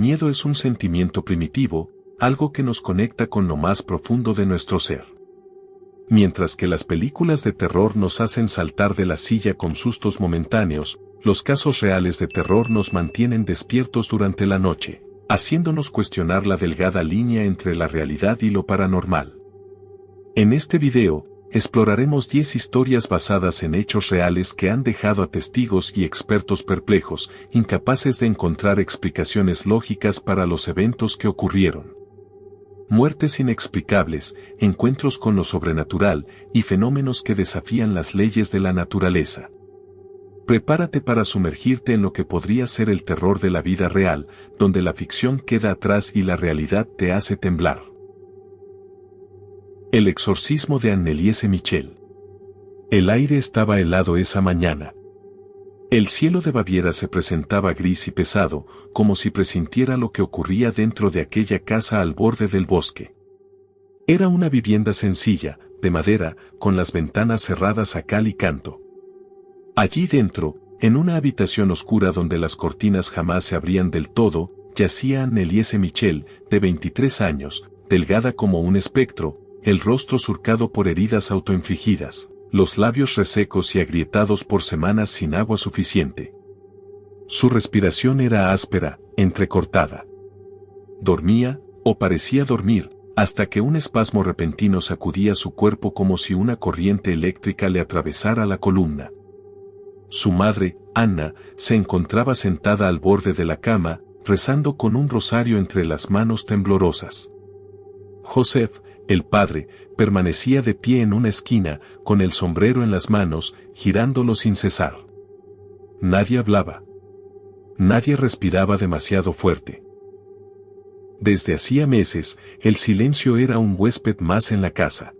miedo es un sentimiento primitivo, algo que nos conecta con lo más profundo de nuestro ser. Mientras que las películas de terror nos hacen saltar de la silla con sustos momentáneos, los casos reales de terror nos mantienen despiertos durante la noche, haciéndonos cuestionar la delgada línea entre la realidad y lo paranormal. En este video, exploraremos 10 historias basadas en hechos reales que han dejado a testigos y expertos perplejos, incapaces de encontrar explicaciones lógicas para los eventos que ocurrieron. Muertes inexplicables, encuentros con lo sobrenatural y fenómenos que desafían las leyes de la naturaleza. Prepárate para sumergirte en lo que podría ser el terror de la vida real, donde la ficción queda atrás y la realidad te hace temblar. El exorcismo de Anneliese Michel. El aire estaba helado esa mañana. El cielo de Baviera se presentaba gris y pesado, como si presintiera lo que ocurría dentro de aquella casa al borde del bosque. Era una vivienda sencilla, de madera, con las ventanas cerradas a cal y canto. Allí dentro, en una habitación oscura donde las cortinas jamás se abrían del todo, yacía Anneliese Michel, de 23 años, delgada como un espectro, el rostro surcado por heridas autoinfligidas, los labios resecos y agrietados por semanas sin agua suficiente. Su respiración era áspera, entrecortada. Dormía, o parecía dormir, hasta que un espasmo repentino sacudía su cuerpo como si una corriente eléctrica le atravesara la columna. Su madre, Anna, se encontraba sentada al borde de la cama, rezando con un rosario entre las manos temblorosas. Joseph, el padre, permanecía de pie en una esquina, con el sombrero en las manos, girándolo sin cesar. Nadie hablaba. Nadie respiraba demasiado fuerte. Desde hacía meses, el silencio era un huésped más en la casa.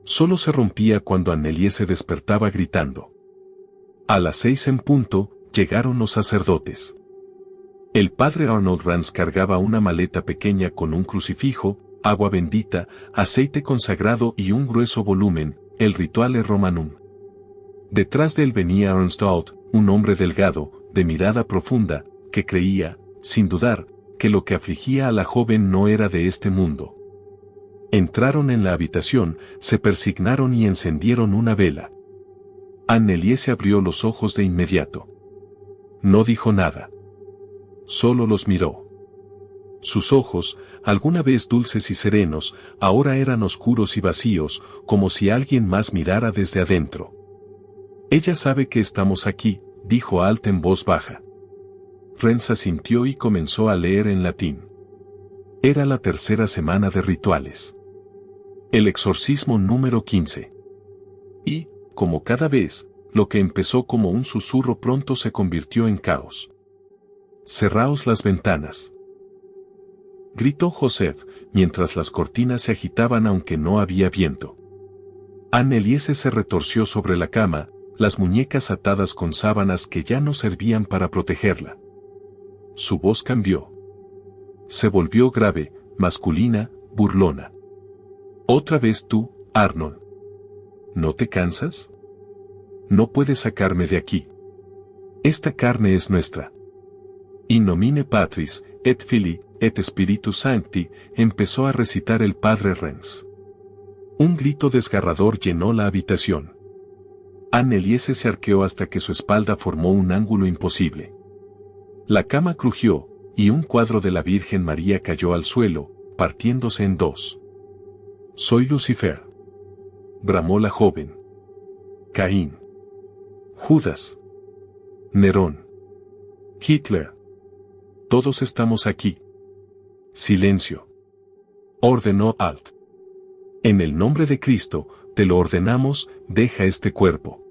Solo se rompía cuando Anneliese despertaba gritando. A las 6 en punto, llegaron los sacerdotes. El padre Arnold Rans cargaba una maleta pequeña con un crucifijo, agua bendita, aceite consagrado y un grueso volumen, el Rituale Romanum. Detrás de él venía Ernst Alt, un hombre delgado, de mirada profunda, que creía, sin dudar, que lo que afligía a la joven no era de este mundo. Entraron en la habitación, se persignaron y encendieron una vela. Anneliese abrió los ojos de inmediato. No dijo nada. Solo los miró. Sus ojos, alguna vez dulces y serenos, ahora eran oscuros y vacíos, como si alguien más mirara desde adentro. Ella sabe que estamos aquí, dijo Alt en voz baja. Rens asintió y comenzó a leer en latín. Era la tercera semana de rituales. El exorcismo número 15. Y, como cada vez, lo que empezó como un susurro pronto se convirtió en caos. Cerraos las ventanas. Gritó Joseph, mientras las cortinas se agitaban aunque no había viento. Anneliese se retorció sobre la cama, las muñecas atadas con sábanas que ya no servían para protegerla. Su voz cambió. Se volvió grave, masculina, burlona. Otra vez tú, Arnold. ¿No te cansas? No puedes sacarme de aquí. Esta carne es nuestra. In nomine Patris, et Filii, et Spiritus Sancti, empezó a recitar el padre Rens. Un grito desgarrador llenó la habitación. Anneliese se arqueó hasta que su espalda formó un ángulo imposible. La cama crujió, y un cuadro de la Virgen María cayó al suelo, partiéndose en dos. Soy Lucifer. Bramó la joven. Caín. Judas. Nerón. Hitler. Todos estamos aquí. Silencio. Ordenó Alt. En el nombre de Cristo, te lo ordenamos, deja este cuerpo.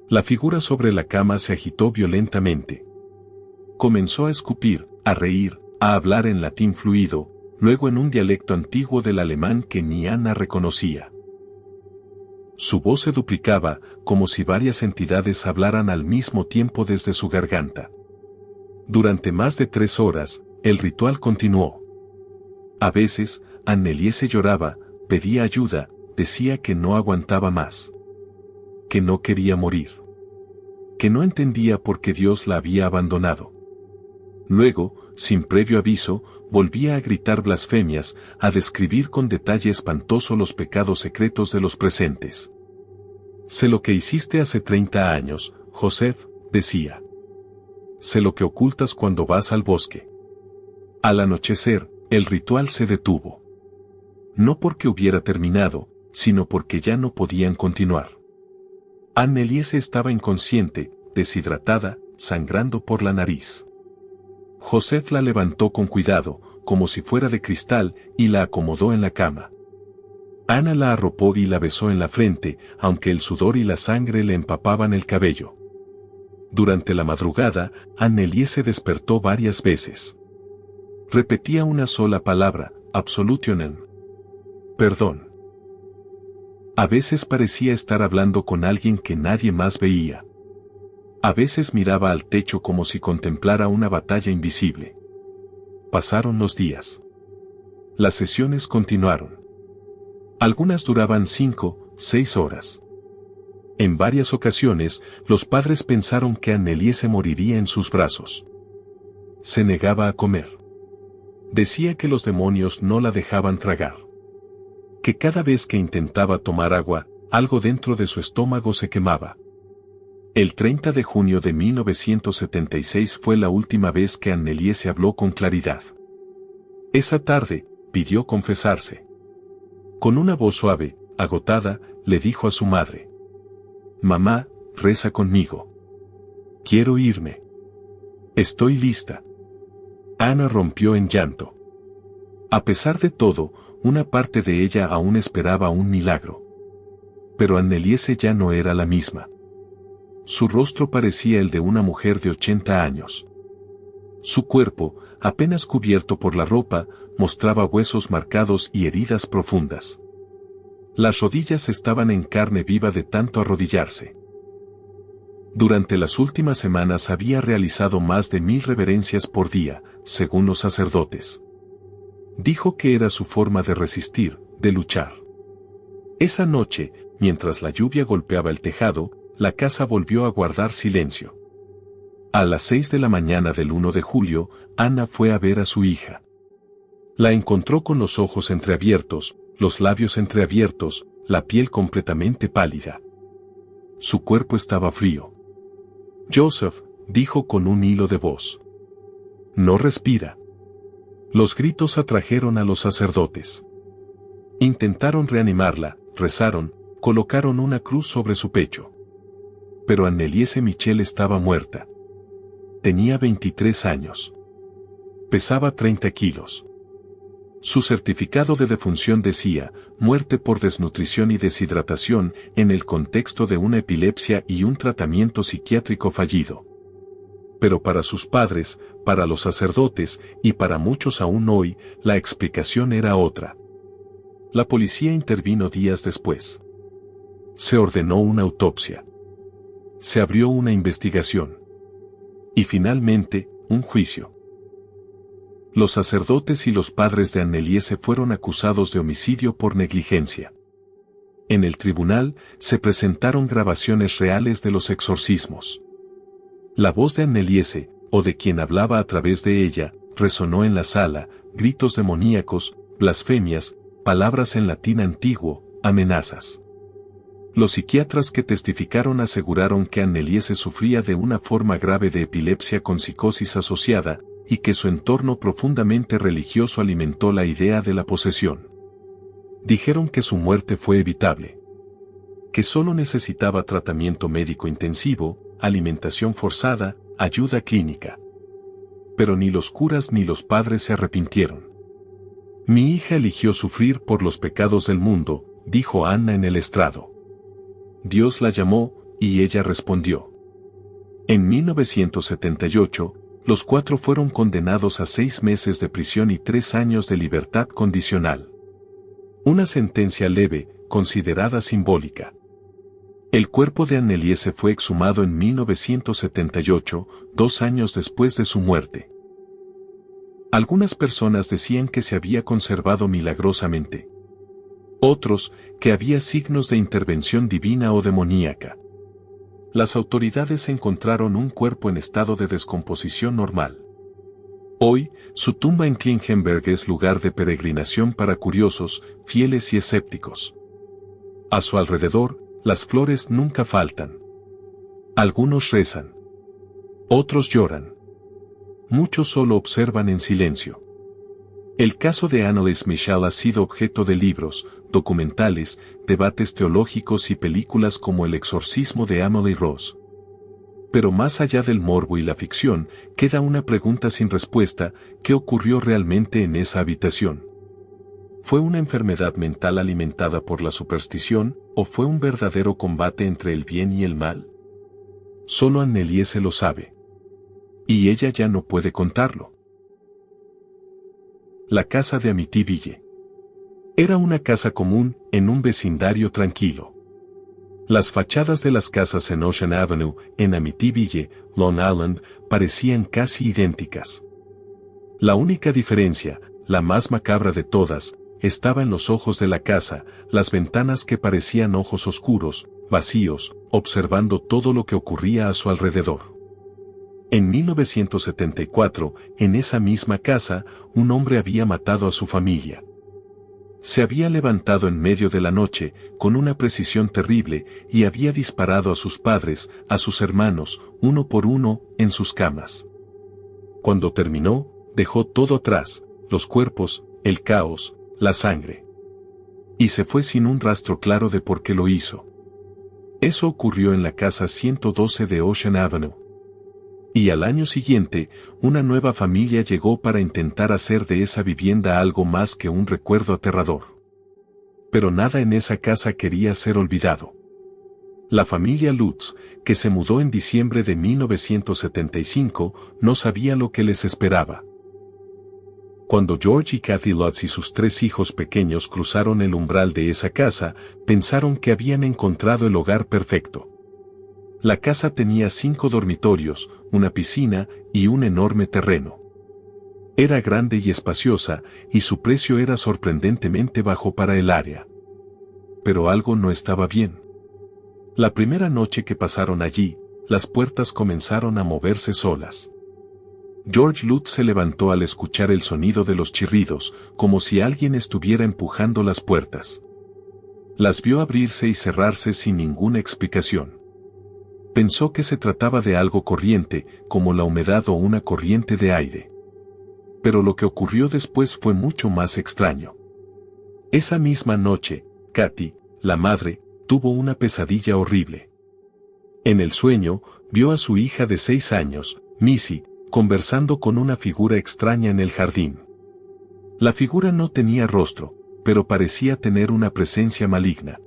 La figura sobre la cama se agitó violentamente. Comenzó a escupir, a reír, a hablar en latín fluido, luego en un dialecto antiguo del alemán que ni Anna reconocía. Su voz se duplicaba, como si varias entidades hablaran al mismo tiempo desde su garganta. Durante más de 3 horas, el ritual continuó. A veces, Anneliese lloraba, pedía ayuda, decía que no aguantaba más. Que no quería morir. Que no entendía por qué Dios la había abandonado. Luego, sin previo aviso, volvía a gritar blasfemias, a describir con detalle espantoso los pecados secretos de los presentes. Sé lo que hiciste hace 30 años, Joseph, decía. Sé lo que ocultas cuando vas al bosque. Al anochecer, el ritual se detuvo. No porque hubiera terminado, sino porque ya no podían continuar. Anne-Elise estaba inconsciente, deshidratada, sangrando por la nariz. Joseph la levantó con cuidado, como si fuera de cristal, y la acomodó en la cama. Ana la arropó y la besó en la frente, aunque el sudor y la sangre le empapaban el cabello. Durante la madrugada, Anne-Elise despertó varias veces. Repetía una sola palabra, absolutionen. Perdón. A veces parecía estar hablando con alguien que nadie más veía. A veces miraba al techo como si contemplara una batalla invisible. Pasaron los días. Las sesiones continuaron. Algunas duraban 5, 6 horas. En varias ocasiones, los padres pensaron que Anne-Elise moriría en sus brazos. Se negaba a comer. Decía que los demonios no la dejaban tragar. Que cada vez que intentaba tomar agua, algo dentro de su estómago se quemaba. El 30 de junio de 1976 fue la última vez que Anne-Elise habló con claridad. Esa tarde, pidió confesarse. Con una voz suave, agotada, le dijo a su madre: «Mamá, reza conmigo. Quiero irme. Estoy lista». Ana rompió en llanto. A pesar de todo, una parte de ella aún esperaba un milagro. Pero Anne-Elise ya no era la misma. Su rostro parecía el de una mujer de 80 años. Su cuerpo, apenas cubierto por la ropa, mostraba huesos marcados y heridas profundas. Las rodillas estaban en carne viva de tanto arrodillarse. Durante las últimas semanas había realizado más de 1000 reverencias por día, según los sacerdotes. Dijo que era su forma de resistir, de luchar. Esa noche, mientras la lluvia golpeaba el tejado, la casa volvió a guardar silencio. A las 6 de la mañana del 1 de julio, Ana fue a ver a su hija. La encontró con los ojos entreabiertos, los labios entreabiertos, la piel completamente pálida. Su cuerpo estaba frío. «Joseph», dijo con un hilo de voz. «No respira». Los gritos atrajeron a los sacerdotes. Intentaron reanimarla, rezaron, colocaron una cruz sobre su pecho. Pero Anne-Elise Michel estaba muerta. Tenía 23 años. Pesaba 30 kilos. Su certificado de defunción decía, muerte por desnutrición y deshidratación en el contexto de una epilepsia y un tratamiento psiquiátrico fallido. Pero para sus padres, para los sacerdotes y para muchos aún hoy, la explicación era otra. La policía intervino días después. Se ordenó una autopsia. Se abrió una investigación. Y finalmente, un juicio. Los sacerdotes y los padres de Anne-Elise fueron acusados de homicidio por negligencia. En el tribunal, se presentaron grabaciones reales de los exorcismos. La voz de Anne-Elise, o de quien hablaba a través de ella, resonó en la sala, gritos demoníacos, blasfemias, palabras en latín antiguo, amenazas. Los psiquiatras que testificaron aseguraron que Anne-Elise sufría de una forma grave de epilepsia con psicosis asociada, y que su entorno profundamente religioso alimentó la idea de la posesión. Dijeron que su muerte fue evitable. Que solo necesitaba tratamiento médico intensivo, alimentación forzada, ayuda clínica. Pero ni los curas ni los padres se arrepintieron. «Mi hija eligió sufrir por los pecados del mundo», dijo Ana en el estrado. Dios la llamó, y ella respondió. En 1978, los 4 fueron condenados a 6 meses de prisión y 3 años de libertad condicional. Una sentencia leve, considerada simbólica. El cuerpo de Anne-Elise fue exhumado en 1978, 2 años después de su muerte. Algunas personas decían que se había conservado milagrosamente. Otros, que había signos de intervención divina o demoníaca. Las autoridades encontraron un cuerpo en estado de descomposición normal. Hoy, su tumba en Klingenberg es lugar de peregrinación para curiosos, fieles y escépticos. A su alrededor, las flores nunca faltan. Algunos rezan. Otros lloran. Muchos solo observan en silencio. El caso de Anneliese Michel ha sido objeto de libros, documentales, debates teológicos y películas como El exorcismo de Emily Rose. Pero más allá del morbo y la ficción, queda una pregunta sin respuesta: ¿qué ocurrió realmente en esa habitación? ¿Fue una enfermedad mental alimentada por la superstición, o fue un verdadero combate entre el bien y el mal? Solo Anneliese lo sabe. Y ella ya no puede contarlo. La casa de Amityville. Era una casa común, en un vecindario tranquilo. Las fachadas de las casas en Ocean Avenue, en Amityville, Long Island, parecían casi idénticas. La única diferencia, la más macabra de todas, estaba en los ojos de la casa, las ventanas que parecían ojos oscuros, vacíos, observando todo lo que ocurría a su alrededor. En 1974, en esa misma casa, un hombre había matado a su familia. Se había levantado en medio de la noche, con una precisión terrible, y había disparado a sus padres, a sus hermanos, uno por uno, en sus camas. Cuando terminó, dejó todo atrás, los cuerpos, el caos, la sangre. Y se fue sin un rastro claro de por qué lo hizo. Eso ocurrió en la casa 112 de Ocean Avenue. Y al año siguiente, una nueva familia llegó para intentar hacer de esa vivienda algo más que un recuerdo aterrador. Pero nada en esa casa quería ser olvidado. La familia Lutz, que se mudó en diciembre de 1975, no sabía lo que les esperaba. Cuando George y Kathy Lutz y sus 3 hijos pequeños cruzaron el umbral de esa casa, pensaron que habían encontrado el hogar perfecto. La casa tenía 5 dormitorios, una piscina y un enorme terreno. Era grande y espaciosa, y su precio era sorprendentemente bajo para el área. Pero algo no estaba bien. La primera noche que pasaron allí, las puertas comenzaron a moverse solas. George Lutz se levantó al escuchar el sonido de los chirridos, como si alguien estuviera empujando las puertas. Las vio abrirse y cerrarse sin ninguna explicación. Pensó que se trataba de algo corriente, como la humedad o una corriente de aire. Pero lo que ocurrió después fue mucho más extraño. Esa misma noche, Kathy, la madre, tuvo una pesadilla horrible. En el sueño, vio a su hija de 6 años, Missy, conversando con una figura extraña en el jardín. La figura no tenía rostro, pero parecía tener una presencia maligna.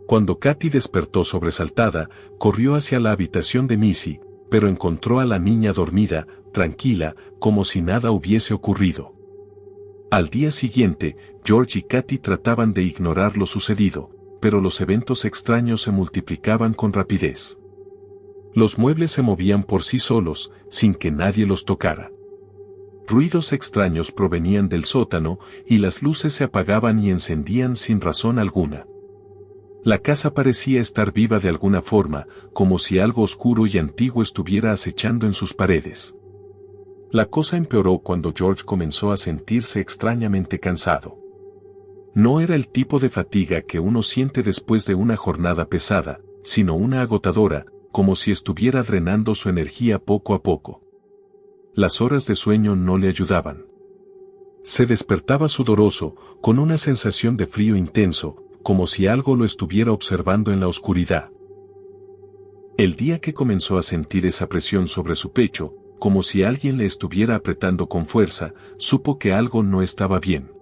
Cuando Kathy despertó sobresaltada, corrió hacia la habitación de Missy, pero encontró a la niña dormida, tranquila, como si nada hubiese ocurrido. Al día siguiente, George y Kathy trataban de ignorar lo sucedido, pero los eventos extraños se multiplicaban con rapidez. Los muebles se movían por sí solos, sin que nadie los tocara. Ruidos extraños provenían del sótano, y las luces se apagaban y encendían sin razón alguna. La casa parecía estar viva de alguna forma, como si algo oscuro y antiguo estuviera acechando en sus paredes. La cosa empeoró cuando George comenzó a sentirse extrañamente cansado. No era el tipo de fatiga que uno siente después de una jornada pesada, sino una agotadora, como si estuviera drenando su energía poco a poco. Las horas de sueño no le ayudaban. Se despertaba sudoroso, con una sensación de frío intenso, como si algo lo estuviera observando en la oscuridad. El día que comenzó a sentir esa presión sobre su pecho, como si alguien le estuviera apretando con fuerza, supo que algo no estaba bien.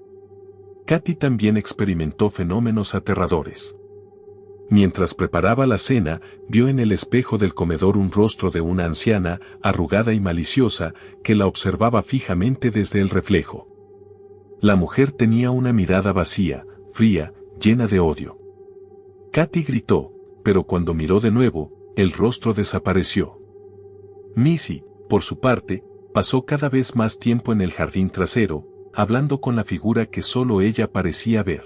Kathy también experimentó fenómenos aterradores. Mientras preparaba la cena, vio en el espejo del comedor un rostro de una anciana, arrugada y maliciosa, que la observaba fijamente desde el reflejo. La mujer tenía una mirada vacía, fría, llena de odio. Kathy gritó, pero cuando miró de nuevo, el rostro desapareció. Missy, por su parte, pasó cada vez más tiempo en el jardín trasero, hablando con la figura que solo ella parecía ver.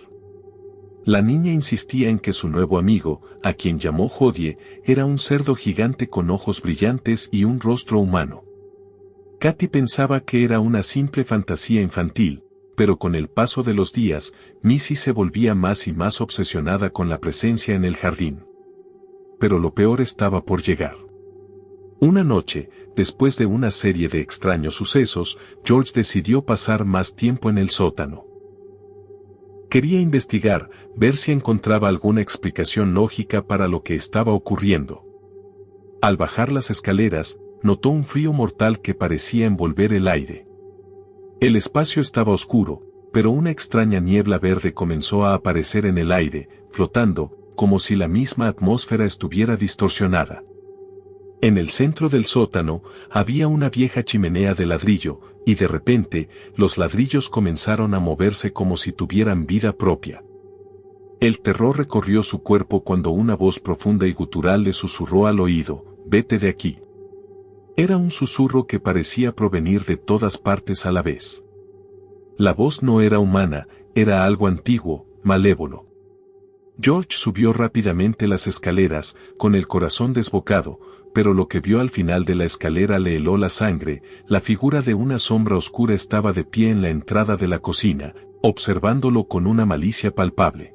La niña insistía en que su nuevo amigo, a quien llamó Jodie, era un cerdo gigante con ojos brillantes y un rostro humano. Katy pensaba que era una simple fantasía infantil, pero con el paso de los días, Missy se volvía más y más obsesionada con la presencia en el jardín. Pero lo peor estaba por llegar. Una noche, después de una serie de extraños sucesos, George decidió pasar más tiempo en el sótano. Quería investigar, ver si encontraba alguna explicación lógica para lo que estaba ocurriendo. Al bajar las escaleras, notó un frío mortal que parecía envolver el aire. El espacio estaba oscuro, pero una extraña niebla verde comenzó a aparecer en el aire, flotando, como si la misma atmósfera estuviera distorsionada. En el centro del sótano, había una vieja chimenea de ladrillo, y de repente, los ladrillos comenzaron a moverse como si tuvieran vida propia. El terror recorrió su cuerpo cuando una voz profunda y gutural le susurró al oído: «Vete de aquí». Era un susurro que parecía provenir de todas partes a la vez. La voz no era humana, era algo antiguo, malévolo. George subió rápidamente las escaleras, con el corazón desbocado, pero lo que vio al final de la escalera le heló la sangre. La figura de una sombra oscura estaba de pie en la entrada de la cocina, observándolo con una malicia palpable.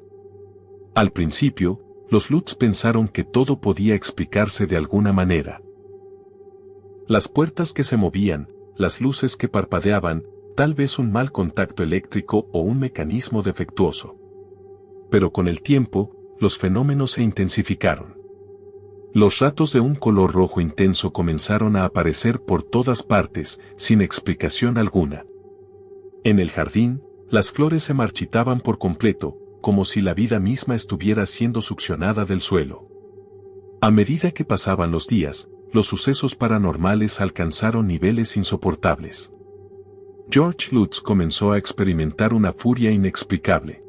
Al principio, los Lutz pensaron que todo podía explicarse de alguna manera. Las puertas que se movían, las luces que parpadeaban, tal vez un mal contacto eléctrico o un mecanismo defectuoso. Pero con el tiempo, los fenómenos se intensificaron. Los ratos de un color rojo intenso comenzaron a aparecer por todas partes, sin explicación alguna. En el jardín, las flores se marchitaban por completo, como si la vida misma estuviera siendo succionada del suelo. A medida que pasaban los días, los sucesos paranormales alcanzaron niveles insoportables. George Lutz comenzó a experimentar una furia inexplicable.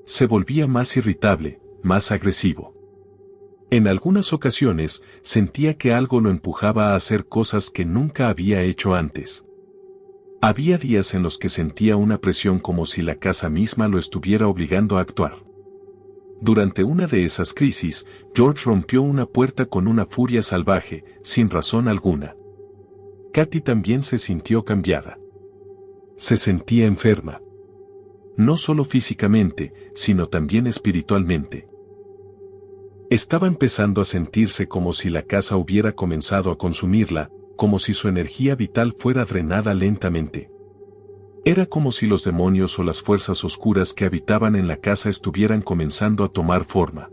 Se volvía más irritable, más agresivo. En algunas ocasiones, sentía que algo lo empujaba a hacer cosas que nunca había hecho antes. Había días en los que sentía una presión como si la casa misma lo estuviera obligando a actuar. Durante una de esas crisis, George rompió una puerta con una furia salvaje, sin razón alguna. Katy también se sintió cambiada. Se sentía enferma. No solo físicamente, sino también espiritualmente. Estaba empezando a sentirse como si la casa hubiera comenzado a consumirla, como si su energía vital fuera drenada lentamente. Era como si los demonios o las fuerzas oscuras que habitaban en la casa estuvieran comenzando a tomar forma.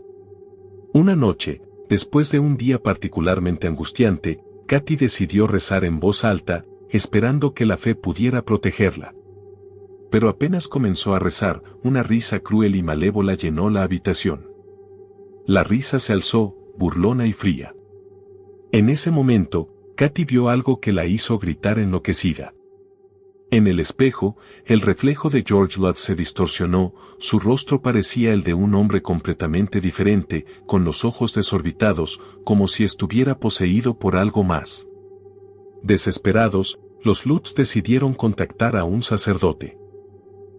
Una noche, después de un día particularmente angustiante, Katy decidió rezar en voz alta, esperando que la fe pudiera protegerla. Pero apenas comenzó a rezar, una risa cruel y malévola llenó la habitación. La risa se alzó, burlona y fría. En ese momento, Katy vio algo que la hizo gritar enloquecida. En el espejo, el reflejo de George Lutz se distorsionó, su rostro parecía el de un hombre completamente diferente, con los ojos desorbitados, como si estuviera poseído por algo más. Desesperados, los Lutz decidieron contactar a un sacerdote.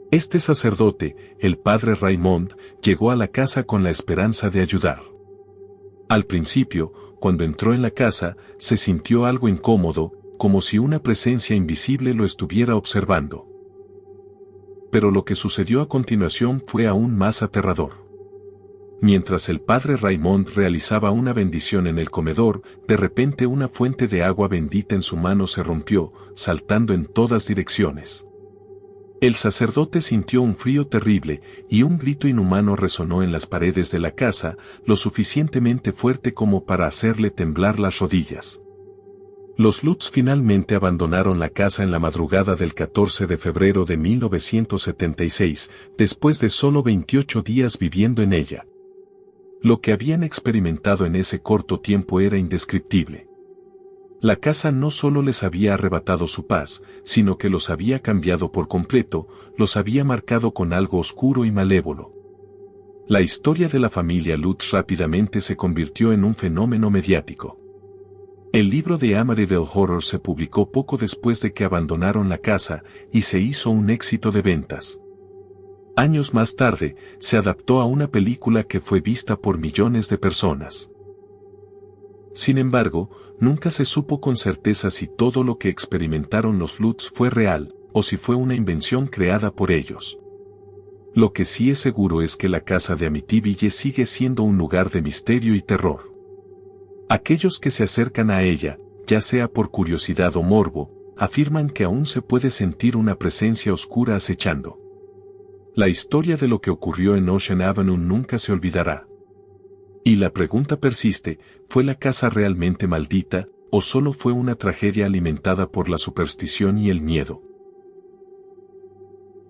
Este sacerdote, el padre Raymond, llegó a la casa con la esperanza de ayudar. Al principio, cuando entró en la casa, se sintió algo incómodo, como si una presencia invisible lo estuviera observando. Pero lo que sucedió a continuación fue aún más aterrador. Mientras el padre Raymond realizaba una bendición en el comedor, de repente una fuente de agua bendita en su mano se rompió, saltando en todas direcciones. El sacerdote sintió un frío terrible, y un grito inhumano resonó en las paredes de la casa, lo suficientemente fuerte como para hacerle temblar las rodillas. Los Lutz finalmente abandonaron la casa en la madrugada del 14 de febrero de 1976, después de solo 28 días viviendo en ella. Lo que habían experimentado en ese corto tiempo era indescriptible. La casa no solo les había arrebatado su paz, sino que los había cambiado por completo, los había marcado con algo oscuro y malévolo. La historia de la familia Lutz rápidamente se convirtió en un fenómeno mediático. El libro de Amityville Horror se publicó poco después de que abandonaron la casa, y se hizo un éxito de ventas. Años más tarde, se adaptó a una película que fue vista por millones de personas. Sin embargo, nunca se supo con certeza si todo lo que experimentaron los Lutz fue real, o si fue una invención creada por ellos. Lo que sí es seguro es que la casa de Amityville sigue siendo un lugar de misterio y terror. Aquellos que se acercan a ella, ya sea por curiosidad o morbo, afirman que aún se puede sentir una presencia oscura acechando. La historia de lo que ocurrió en Ocean Avenue nunca se olvidará. Y la pregunta persiste, ¿fue la casa realmente maldita, o solo fue una tragedia alimentada por la superstición y el miedo?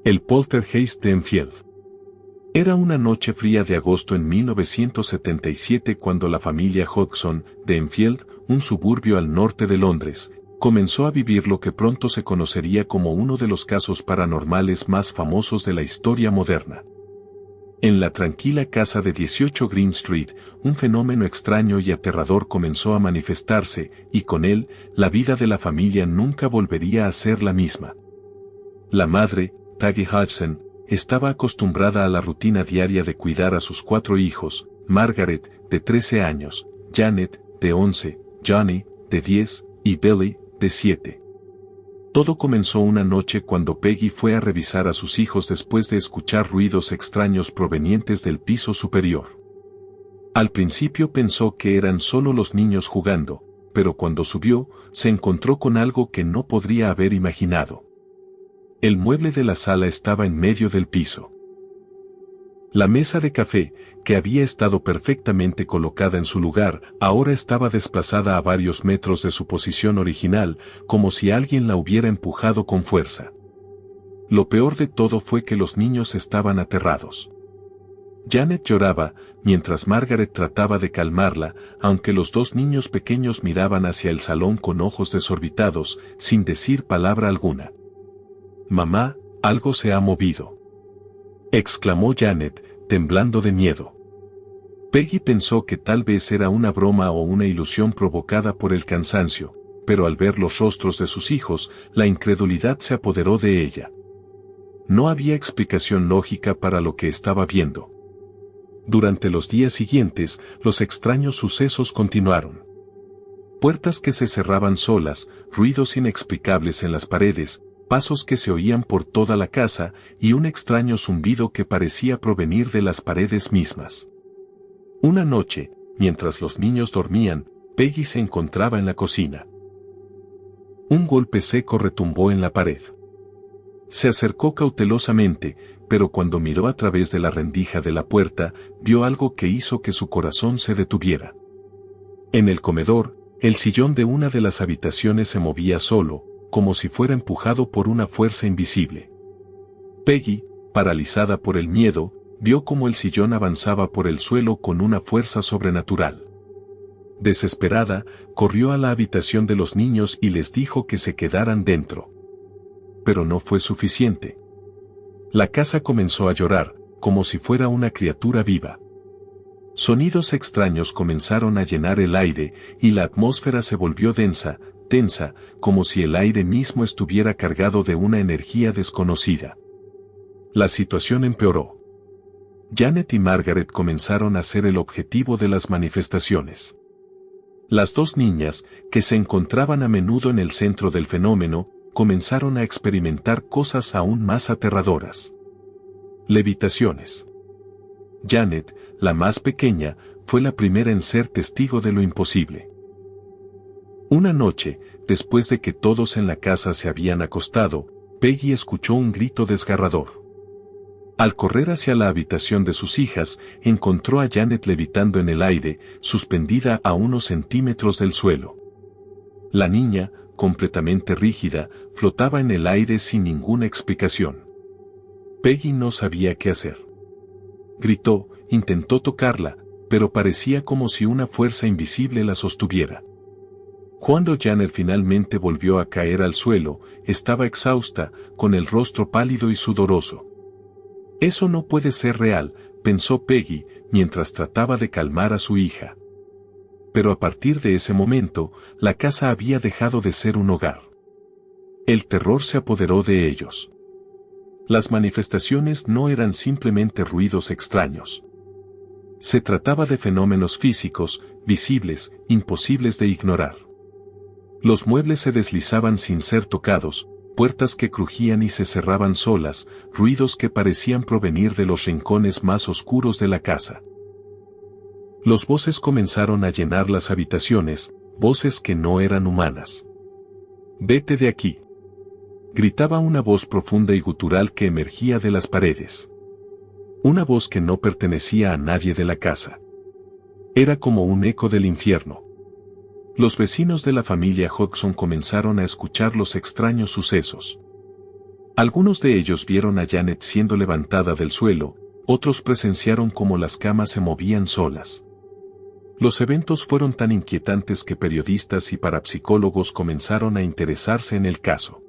El poltergeist de Enfield. Era una noche fría de agosto en 1977 cuando la familia Hodgson, de Enfield, un suburbio al norte de Londres, comenzó a vivir lo que pronto se conocería como uno de los casos paranormales más famosos de la historia moderna. En la tranquila casa de 18 Green Street, un fenómeno extraño y aterrador comenzó a manifestarse, y con él, la vida de la familia nunca volvería a ser la misma. La madre, Peggy Hodgson, estaba acostumbrada a la rutina diaria de cuidar a sus 4 hijos, Margaret, de 13 años, Janet, de 11, Johnny, de 10, y Billy, de 7. Todo comenzó una noche cuando Peggy fue a revisar a sus hijos después de escuchar ruidos extraños provenientes del piso superior. Al principio pensó que eran solo los niños jugando, pero cuando subió, se encontró con algo que no podría haber imaginado. El mueble de la sala estaba en medio del piso. La mesa de café, que había estado perfectamente colocada en su lugar, ahora estaba desplazada a varios metros de su posición original, como si alguien la hubiera empujado con fuerza. Lo peor de todo fue que los niños estaban aterrados. Janet lloraba, mientras Margaret trataba de calmarla, aunque los 2 niños pequeños miraban hacia el salón con ojos desorbitados, sin decir palabra alguna. «Mamá, algo se ha movido», exclamó Janet, temblando de miedo. Peggy pensó que tal vez era una broma o una ilusión provocada por el cansancio, pero al ver los rostros de sus hijos, la incredulidad se apoderó de ella. No había explicación lógica para lo que estaba viendo. Durante los días siguientes, los extraños sucesos continuaron. Puertas que se cerraban solas, ruidos inexplicables en las paredes, pasos que se oían por toda la casa y un extraño zumbido que parecía provenir de las paredes mismas. Una noche, mientras los niños dormían, Peggy se encontraba en la cocina. Un golpe seco retumbó en la pared. Se acercó cautelosamente, pero cuando miró a través de la rendija de la puerta, vio algo que hizo que su corazón se detuviera. En el comedor, el sillón de una de las habitaciones se movía solo, como si fuera empujado por una fuerza invisible. Peggy, paralizada por el miedo, vio cómo el sillón avanzaba por el suelo con una fuerza sobrenatural. Desesperada, corrió a la habitación de los niños y les dijo que se quedaran dentro. Pero no fue suficiente. La casa comenzó a llorar, como si fuera una criatura viva. Sonidos extraños comenzaron a llenar el aire, y la atmósfera se volvió densa, tensa, como si el aire mismo estuviera cargado de una energía desconocida. La situación empeoró. Janet y Margaret comenzaron a ser el objetivo de las manifestaciones. Las 2 niñas, que se encontraban a menudo en el centro del fenómeno, comenzaron a experimentar cosas aún más aterradoras. Levitaciones. Janet, la más pequeña, fue la primera en ser testigo de lo imposible. Una noche, después de que todos en la casa se habían acostado, Peggy escuchó un grito desgarrador. Al correr hacia la habitación de sus hijas, encontró a Janet levitando en el aire, suspendida a unos centímetros del suelo. La niña, completamente rígida, flotaba en el aire sin ninguna explicación. Peggy no sabía qué hacer. Gritó, intentó tocarla, pero parecía como si una fuerza invisible la sostuviera. Cuando Janet finalmente volvió a caer al suelo, estaba exhausta, con el rostro pálido y sudoroso. Eso no puede ser real, pensó Peggy, mientras trataba de calmar a su hija. Pero a partir de ese momento, la casa había dejado de ser un hogar. El terror se apoderó de ellos. Las manifestaciones no eran simplemente ruidos extraños. Se trataba de fenómenos físicos, visibles, imposibles de ignorar. Los muebles se deslizaban sin ser tocados, puertas que crujían y se cerraban solas, ruidos que parecían provenir de los rincones más oscuros de la casa. Los voces comenzaron a llenar las habitaciones, voces que no eran humanas. «Vete de aquí», gritaba una voz profunda y gutural que emergía de las paredes. Una voz que no pertenecía a nadie de la casa. Era como un eco del infierno. Los vecinos de la familia Hodgson comenzaron a escuchar los extraños sucesos. Algunos de ellos vieron a Janet siendo levantada del suelo, otros presenciaron cómo las camas se movían solas. Los eventos fueron tan inquietantes que periodistas y parapsicólogos comenzaron a interesarse en el caso.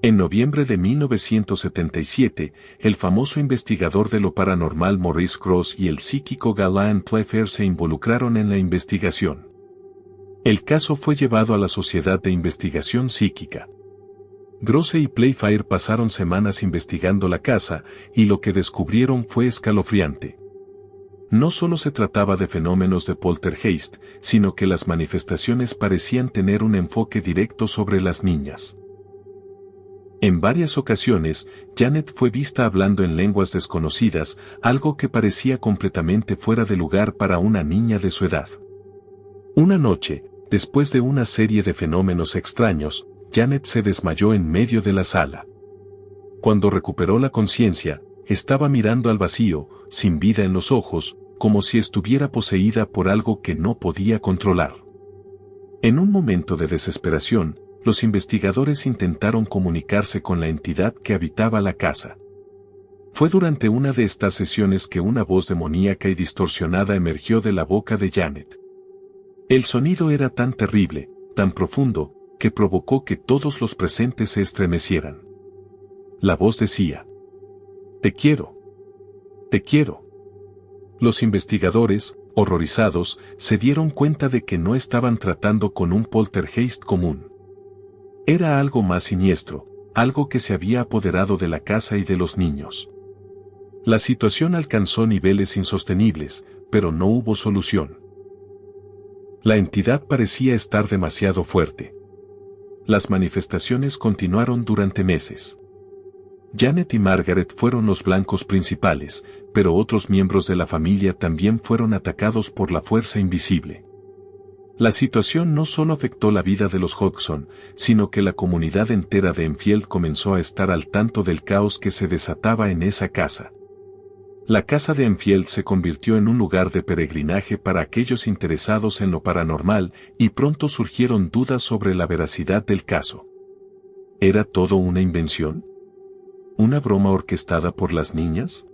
En noviembre de 1977, el famoso investigador de lo paranormal Maurice Grosse y el psíquico Galland Pfeffer se involucraron en la investigación. El caso fue llevado a la Sociedad de Investigación Psíquica. Grosse y Pfeffer pasaron semanas investigando la casa, y lo que descubrieron fue escalofriante. No solo se trataba de fenómenos de poltergeist, sino que las manifestaciones parecían tener un enfoque directo sobre las niñas. En varias ocasiones, Janet fue vista hablando en lenguas desconocidas, algo que parecía completamente fuera de lugar para una niña de su edad. Una noche, después de una serie de fenómenos extraños, Janet se desmayó en medio de la sala. Cuando recuperó la conciencia, estaba mirando al vacío, sin vida en los ojos, como si estuviera poseída por algo que no podía controlar. En un momento de desesperación, los investigadores intentaron comunicarse con la entidad que habitaba la casa. Fue durante una de estas sesiones que una voz demoníaca y distorsionada emergió de la boca de Janet. El sonido era tan terrible, tan profundo, que provocó que todos los presentes se estremecieran. La voz decía: «Te quiero. Te quiero». Los investigadores, horrorizados, se dieron cuenta de que no estaban tratando con un poltergeist común. Era algo más siniestro, algo que se había apoderado de la casa y de los niños. La situación alcanzó niveles insostenibles, pero no hubo solución. La entidad parecía estar demasiado fuerte. Las manifestaciones continuaron durante meses. Janet y Margaret fueron los blancos principales, pero otros miembros de la familia también fueron atacados por la fuerza invisible. La situación no solo afectó la vida de los Hodgson, sino que la comunidad entera de Enfield comenzó a estar al tanto del caos que se desataba en esa casa. La casa de Enfield se convirtió en un lugar de peregrinaje para aquellos interesados en lo paranormal, y pronto surgieron dudas sobre la veracidad del caso. ¿Era todo una invención? ¿Una broma orquestada por las niñas?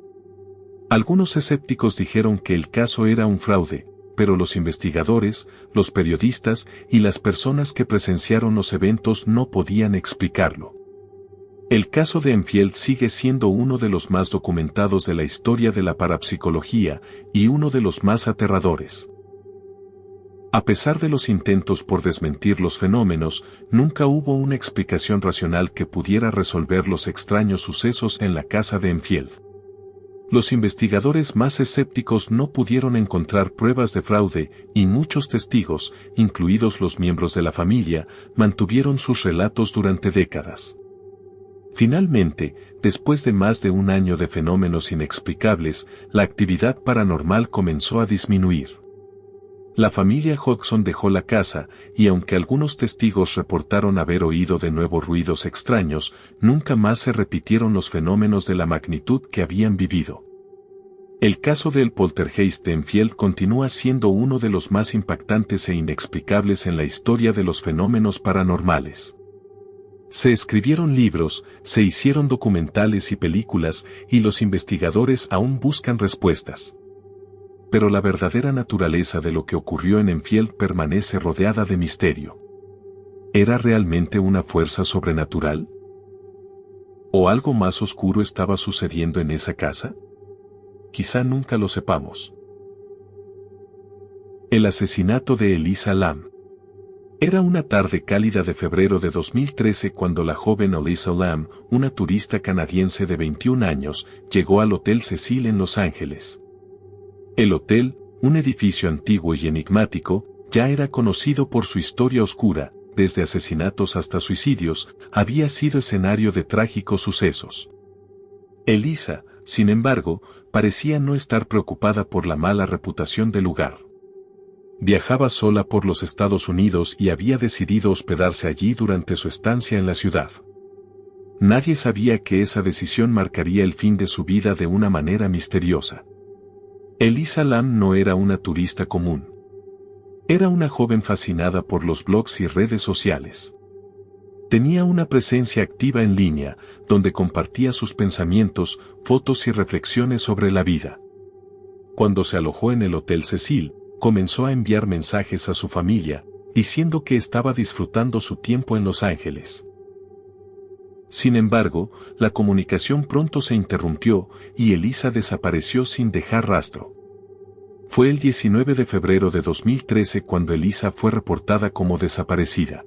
Algunos escépticos dijeron que el caso era un fraude, pero los investigadores, los periodistas y las personas que presenciaron los eventos no podían explicarlo. El caso de Enfield sigue siendo uno de los más documentados de la historia de la parapsicología y uno de los más aterradores. A pesar de los intentos por desmentir los fenómenos, nunca hubo una explicación racional que pudiera resolver los extraños sucesos en la casa de Enfield. Los investigadores más escépticos no pudieron encontrar pruebas de fraude, y muchos testigos, incluidos los miembros de la familia, mantuvieron sus relatos durante décadas. Finalmente, después de más de un año de fenómenos inexplicables, la actividad paranormal comenzó a disminuir. La familia Hodgson dejó la casa, y aunque algunos testigos reportaron haber oído de nuevo ruidos extraños, nunca más se repitieron los fenómenos de la magnitud que habían vivido. El caso del poltergeist de Enfield continúa siendo uno de los más impactantes e inexplicables en la historia de los fenómenos paranormales. Se escribieron libros, se hicieron documentales y películas, y los investigadores aún buscan respuestas. Pero la verdadera naturaleza de lo que ocurrió en Enfield permanece rodeada de misterio. ¿Era realmente una fuerza sobrenatural? ¿O algo más oscuro estaba sucediendo en esa casa? Quizá nunca lo sepamos. El asesinato de Elisa Lam. Era una tarde cálida de febrero de 2013 cuando la joven Elisa Lam, una turista canadiense de 21 años, llegó al Hotel Cecil en Los Ángeles. El hotel, un edificio antiguo y enigmático, ya era conocido por su historia oscura, desde asesinatos hasta suicidios, había sido escenario de trágicos sucesos. Elisa, sin embargo, parecía no estar preocupada por la mala reputación del lugar. Viajaba sola por los Estados Unidos y había decidido hospedarse allí durante su estancia en la ciudad. Nadie sabía que esa decisión marcaría el fin de su vida de una manera misteriosa. Elisa Lam no era una turista común. Era una joven fascinada por los blogs y redes sociales. Tenía una presencia activa en línea, donde compartía sus pensamientos, fotos y reflexiones sobre la vida. Cuando se alojó en el Hotel Cecil, comenzó a enviar mensajes a su familia, diciendo que estaba disfrutando su tiempo en Los Ángeles. Sin embargo, la comunicación pronto se interrumpió y Elisa desapareció sin dejar rastro. Fue el 19 de febrero de 2013 cuando Elisa fue reportada como desaparecida.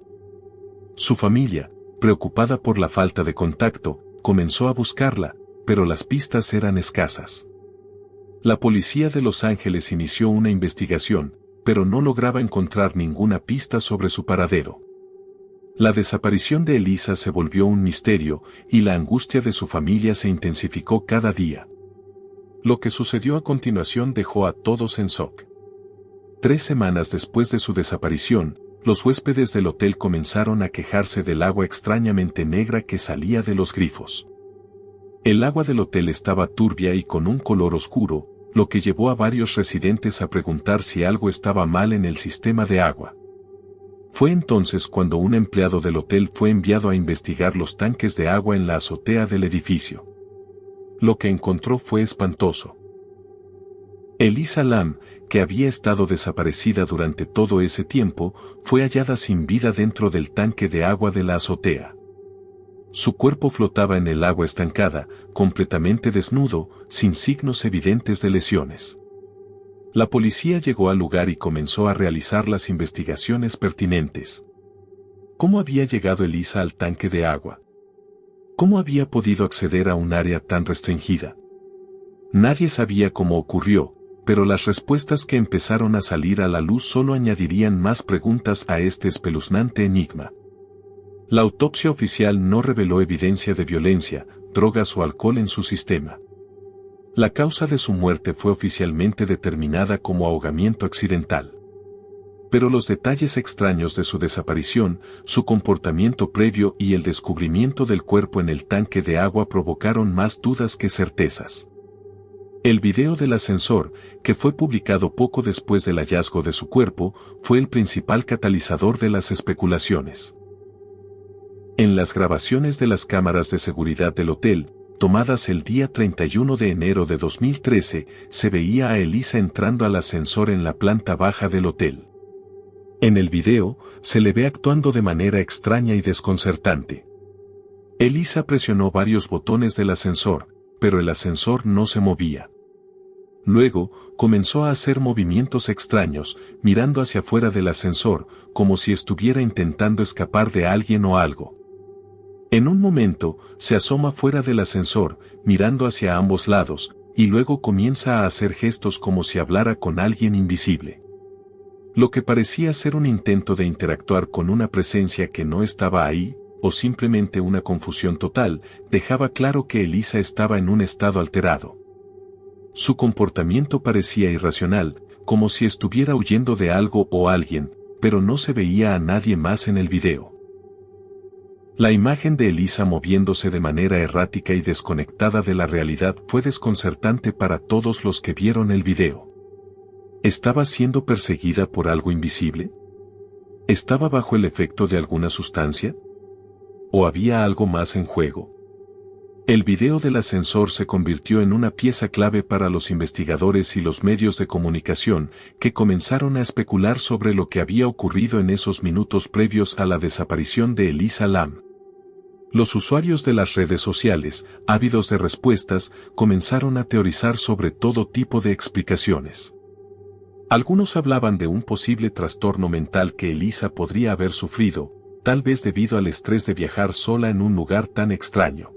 Su familia, preocupada por la falta de contacto, comenzó a buscarla, pero las pistas eran escasas. La policía de Los Ángeles inició una investigación, pero no lograba encontrar ninguna pista sobre su paradero. La desaparición de Elisa se volvió un misterio, y la angustia de su familia se intensificó cada día. Lo que sucedió a continuación dejó a todos en shock. 3 semanas después de su desaparición, los huéspedes del hotel comenzaron a quejarse del agua extrañamente negra que salía de los grifos. El agua del hotel estaba turbia y con un color oscuro, lo que llevó a varios residentes a preguntar si algo estaba mal en el sistema de agua. Fue entonces cuando un empleado del hotel fue enviado a investigar los tanques de agua en la azotea del edificio. Lo que encontró fue espantoso. Elisa Lam, que había estado desaparecida durante todo ese tiempo, fue hallada sin vida dentro del tanque de agua de la azotea. Su cuerpo flotaba en el agua estancada, completamente desnudo, sin signos evidentes de lesiones. La policía llegó al lugar y comenzó a realizar las investigaciones pertinentes. ¿Cómo había llegado Elisa al tanque de agua? ¿Cómo había podido acceder a un área tan restringida? Nadie sabía cómo ocurrió, pero las respuestas que empezaron a salir a la luz solo añadirían más preguntas a este espeluznante enigma. La autopsia oficial no reveló evidencia de violencia, drogas o alcohol en su sistema. La causa de su muerte fue oficialmente determinada como ahogamiento accidental. Pero los detalles extraños de su desaparición, su comportamiento previo y el descubrimiento del cuerpo en el tanque de agua provocaron más dudas que certezas. El video del ascensor, que fue publicado poco después del hallazgo de su cuerpo, fue el principal catalizador de las especulaciones. En las grabaciones de las cámaras de seguridad del hotel, tomadas el día 31 de enero de 2013, se veía a Elisa entrando al ascensor en la planta baja del hotel. En el video, se le ve actuando de manera extraña y desconcertante. Elisa presionó varios botones del ascensor, pero el ascensor no se movía. Luego, comenzó a hacer movimientos extraños, mirando hacia afuera del ascensor, como si estuviera intentando escapar de alguien o algo. En un momento, se asoma fuera del ascensor, mirando hacia ambos lados, y luego comienza a hacer gestos como si hablara con alguien invisible. Lo que parecía ser un intento de interactuar con una presencia que no estaba ahí, o simplemente una confusión total, dejaba claro que Elisa estaba en un estado alterado. Su comportamiento parecía irracional, como si estuviera huyendo de algo o alguien, pero no se veía a nadie más en el video. La imagen de Elisa moviéndose de manera errática y desconectada de la realidad fue desconcertante para todos los que vieron el video. ¿Estaba siendo perseguida por algo invisible? ¿Estaba bajo el efecto de alguna sustancia? ¿O había algo más en juego? El video del ascensor se convirtió en una pieza clave para los investigadores y los medios de comunicación, que comenzaron a especular sobre lo que había ocurrido en esos minutos previos a la desaparición de Elisa Lam. Los usuarios de las redes sociales, ávidos de respuestas, comenzaron a teorizar sobre todo tipo de explicaciones. Algunos hablaban de un posible trastorno mental que Elisa podría haber sufrido, tal vez debido al estrés de viajar sola en un lugar tan extraño.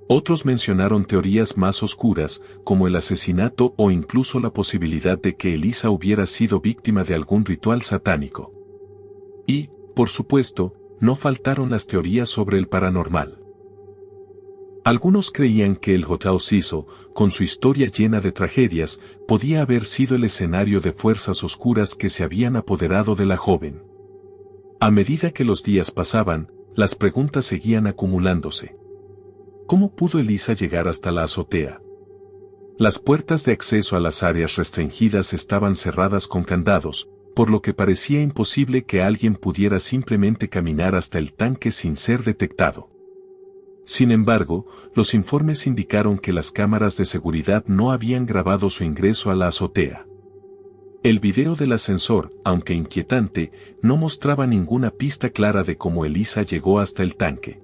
Otros mencionaron teorías más oscuras, como el asesinato o incluso la posibilidad de que Elisa hubiera sido víctima de algún ritual satánico. Y, por supuesto, no faltaron las teorías sobre el paranormal. Algunos creían que el Hotel Cecil, con su historia llena de tragedias, podía haber sido el escenario de fuerzas oscuras que se habían apoderado de la joven. A medida que los días pasaban, las preguntas seguían acumulándose. ¿Cómo pudo Elisa llegar hasta la azotea? Las puertas de acceso a las áreas restringidas estaban cerradas con candados, por lo que parecía imposible que alguien pudiera simplemente caminar hasta el tanque sin ser detectado. Sin embargo, los informes indicaron que las cámaras de seguridad no habían grabado su ingreso a la azotea. El video del ascensor, aunque inquietante, no mostraba ninguna pista clara de cómo Elisa llegó hasta el tanque.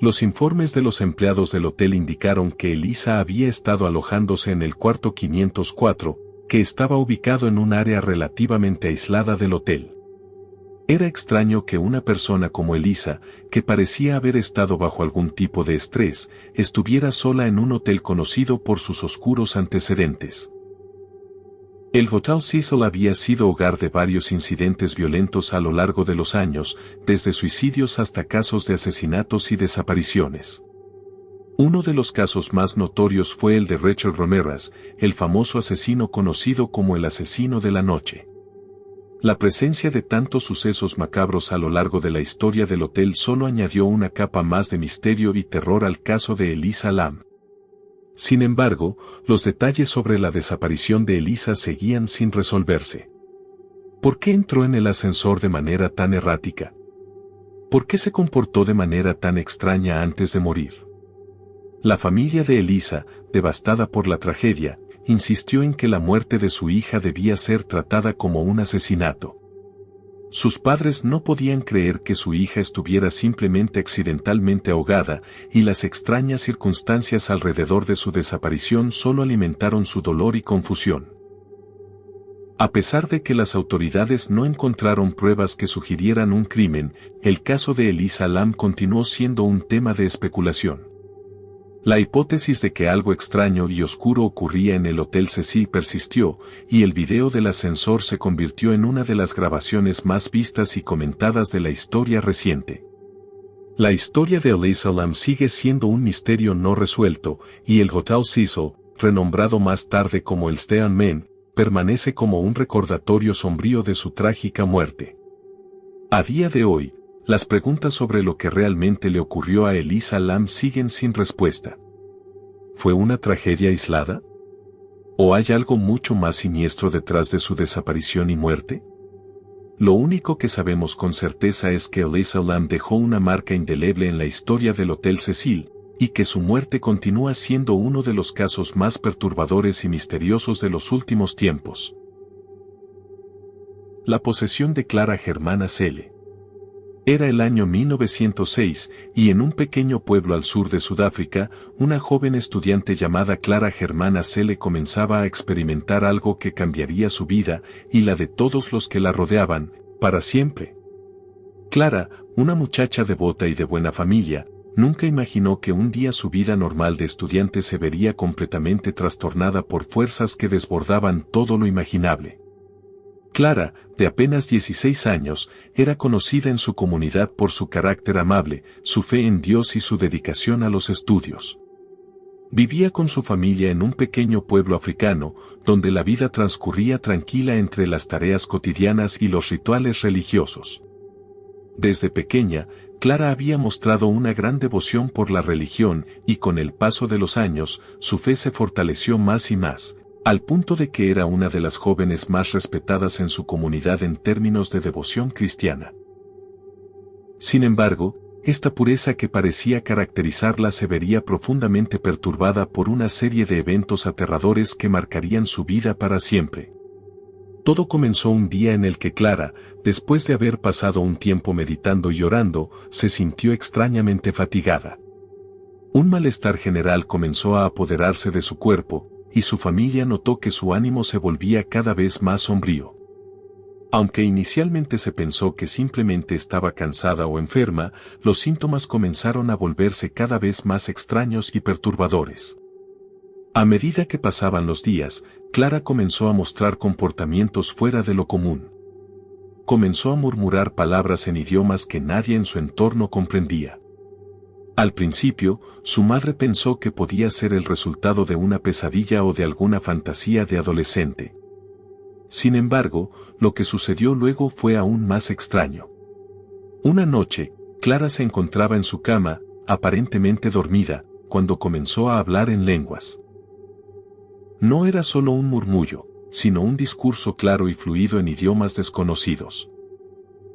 Los informes de los empleados del hotel indicaron que Elisa había estado alojándose en el cuarto 504, que estaba ubicado en un área relativamente aislada del hotel. Era extraño que una persona como Elisa, que parecía haber estado bajo algún tipo de estrés, estuviera sola en un hotel conocido por sus oscuros antecedentes. El Hotel Cecil había sido hogar de varios incidentes violentos a lo largo de los años, desde suicidios hasta casos de asesinatos y desapariciones. Uno de los casos más notorios fue el de Rachel Ramirez, el famoso asesino conocido como el asesino de la noche. La presencia de tantos sucesos macabros a lo largo de la historia del hotel solo añadió una capa más de misterio y terror al caso de Elisa Lam. Sin embargo, los detalles sobre la desaparición de Elisa seguían sin resolverse. ¿Por qué entró en el ascensor de manera tan errática? ¿Por qué se comportó de manera tan extraña antes de morir? La familia de Elisa, devastada por la tragedia, insistió en que la muerte de su hija debía ser tratada como un asesinato. Sus padres no podían creer que su hija estuviera simplemente accidentalmente ahogada, y las extrañas circunstancias alrededor de su desaparición solo alimentaron su dolor y confusión. A pesar de que las autoridades no encontraron pruebas que sugirieran un crimen, el caso de Elisa Lam continuó siendo un tema de especulación. La hipótesis de que algo extraño y oscuro ocurría en el Hotel Cecil persistió, y el video del ascensor se convirtió en una de las grabaciones más vistas y comentadas de la historia reciente. La historia de Elisa Lam sigue siendo un misterio no resuelto, y el Hotel Cecil, renombrado más tarde como el Steinman, permanece como un recordatorio sombrío de su trágica muerte. A día de hoy, las preguntas sobre lo que realmente le ocurrió a Elisa Lam siguen sin respuesta. ¿Fue una tragedia aislada? ¿O hay algo mucho más siniestro detrás de su desaparición y muerte? Lo único que sabemos con certeza es que Elisa Lam dejó una marca indeleble en la historia del Hotel Cecil, y que su muerte continúa siendo uno de los casos más perturbadores y misteriosos de los últimos tiempos. La posesión de Clara Germana Cele. Era el año 1906, y en un pequeño pueblo al sur de Sudáfrica, una joven estudiante llamada Clara Germana Cele comenzaba a experimentar algo que cambiaría su vida, y la de todos los que la rodeaban, para siempre. Clara, una muchacha devota y de buena familia, nunca imaginó que un día su vida normal de estudiante se vería completamente trastornada por fuerzas que desbordaban todo lo imaginable. Clara, de apenas 16 años, era conocida en su comunidad por su carácter amable, su fe en Dios y su dedicación a los estudios. Vivía con su familia en un pequeño pueblo africano, donde la vida transcurría tranquila entre las tareas cotidianas y los rituales religiosos. Desde pequeña, Clara había mostrado una gran devoción por la religión, y con el paso de los años, su fe se fortaleció más y más, al punto de que era una de las jóvenes más respetadas en su comunidad en términos de devoción cristiana. Sin embargo, esta pureza que parecía caracterizarla se vería profundamente perturbada por una serie de eventos aterradores que marcarían su vida para siempre. Todo comenzó un día en el que Clara, después de haber pasado un tiempo meditando y orando, se sintió extrañamente fatigada. Un malestar general comenzó a apoderarse de su cuerpo, y su familia notó que su ánimo se volvía cada vez más sombrío. Aunque inicialmente se pensó que simplemente estaba cansada o enferma, los síntomas comenzaron a volverse cada vez más extraños y perturbadores. A medida que pasaban los días, Clara comenzó a mostrar comportamientos fuera de lo común. Comenzó a murmurar palabras en idiomas que nadie en su entorno comprendía. Al principio, su madre pensó que podía ser el resultado de una pesadilla o de alguna fantasía de adolescente. Sin embargo, lo que sucedió luego fue aún más extraño. Una noche, Clara se encontraba en su cama, aparentemente dormida, cuando comenzó a hablar en lenguas. No era solo un murmullo, sino un discurso claro y fluido en idiomas desconocidos.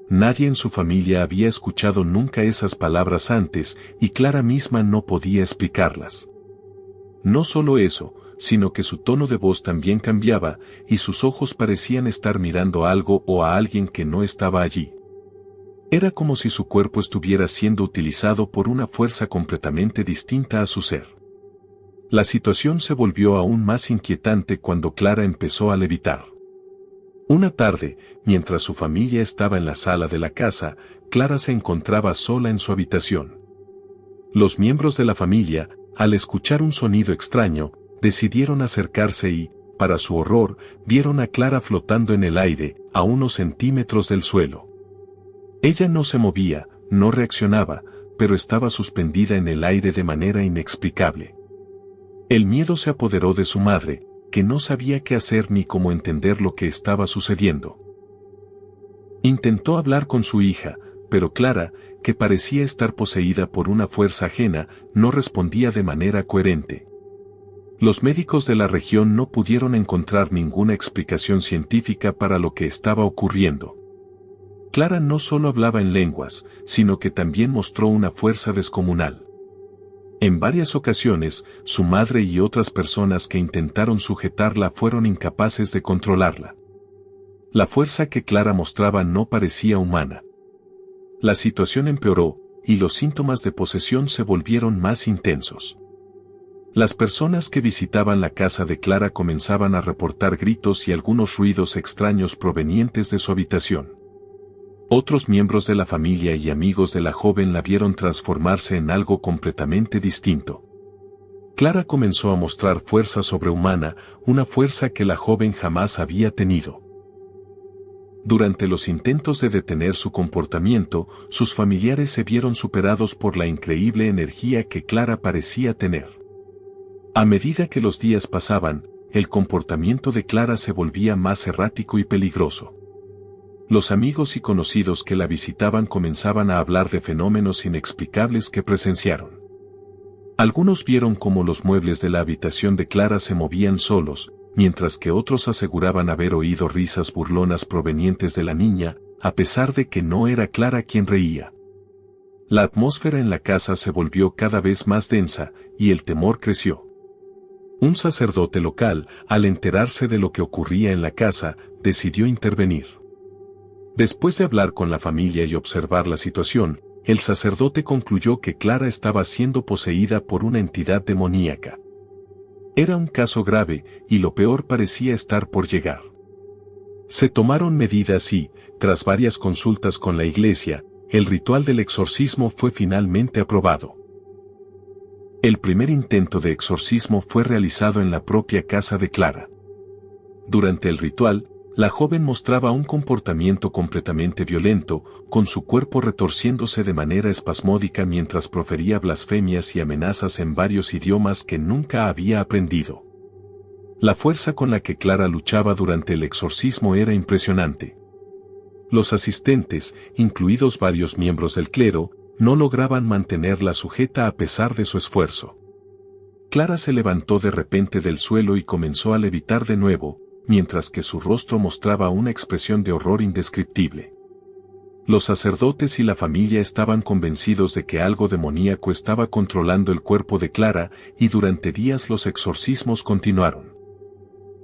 Nadie en su familia había escuchado nunca esas palabras antes, y Clara misma no podía explicarlas. No solo eso, sino que su tono de voz también cambiaba, y sus ojos parecían estar mirando algo o a alguien que no estaba allí. Era como si su cuerpo estuviera siendo utilizado por una fuerza completamente distinta a su ser. La situación se volvió aún más inquietante cuando Clara empezó a levitar. Una tarde, mientras su familia estaba en la sala de la casa, Clara se encontraba sola en su habitación. Los miembros de la familia, al escuchar un sonido extraño, decidieron acercarse y, para su horror, vieron a Clara flotando en el aire, a unos centímetros del suelo. Ella no se movía, no reaccionaba, pero estaba suspendida en el aire de manera inexplicable. El miedo se apoderó de su madre, que no sabía qué hacer ni cómo entender lo que estaba sucediendo. Intentó hablar con su hija, pero Clara, que parecía estar poseída por una fuerza ajena, no respondía de manera coherente. Los médicos de la región no pudieron encontrar ninguna explicación científica para lo que estaba ocurriendo. Clara no solo hablaba en lenguas, sino que también mostró una fuerza descomunal. En varias ocasiones, su madre y otras personas que intentaron sujetarla fueron incapaces de controlarla. La fuerza que Clara mostraba no parecía humana. La situación empeoró, y los síntomas de posesión se volvieron más intensos. Las personas que visitaban la casa de Clara comenzaban a reportar gritos y algunos ruidos extraños provenientes de su habitación. Otros miembros de la familia y amigos de la joven la vieron transformarse en algo completamente distinto. Clara comenzó a mostrar fuerza sobrehumana, una fuerza que la joven jamás había tenido. Durante los intentos de detener su comportamiento, sus familiares se vieron superados por la increíble energía que Clara parecía tener. A medida que los días pasaban, el comportamiento de Clara se volvía más errático y peligroso. Los amigos y conocidos que la visitaban comenzaban a hablar de fenómenos inexplicables que presenciaron. Algunos vieron cómo los muebles de la habitación de Clara se movían solos, mientras que otros aseguraban haber oído risas burlonas provenientes de la niña, a pesar de que no era Clara quien reía. La atmósfera en la casa se volvió cada vez más densa, y el temor creció. Un sacerdote local, al enterarse de lo que ocurría en la casa, decidió intervenir. Después de hablar con la familia y observar la situación, el sacerdote concluyó que Clara estaba siendo poseída por una entidad demoníaca. Era un caso grave, y lo peor parecía estar por llegar. Se tomaron medidas y, tras varias consultas con la iglesia, el ritual del exorcismo fue finalmente aprobado. El primer intento de exorcismo fue realizado en la propia casa de Clara. Durante el ritual, la joven mostraba un comportamiento completamente violento, con su cuerpo retorciéndose de manera espasmódica mientras profería blasfemias y amenazas en varios idiomas que nunca había aprendido. La fuerza con la que Clara luchaba durante el exorcismo era impresionante. Los asistentes, incluidos varios miembros del clero, no lograban mantenerla sujeta a pesar de su esfuerzo. Clara se levantó de repente del suelo y comenzó a levitar de nuevo, mientras que su rostro mostraba una expresión de horror indescriptible. Los sacerdotes y la familia estaban convencidos de que algo demoníaco estaba controlando el cuerpo de Clara, y durante días los exorcismos continuaron.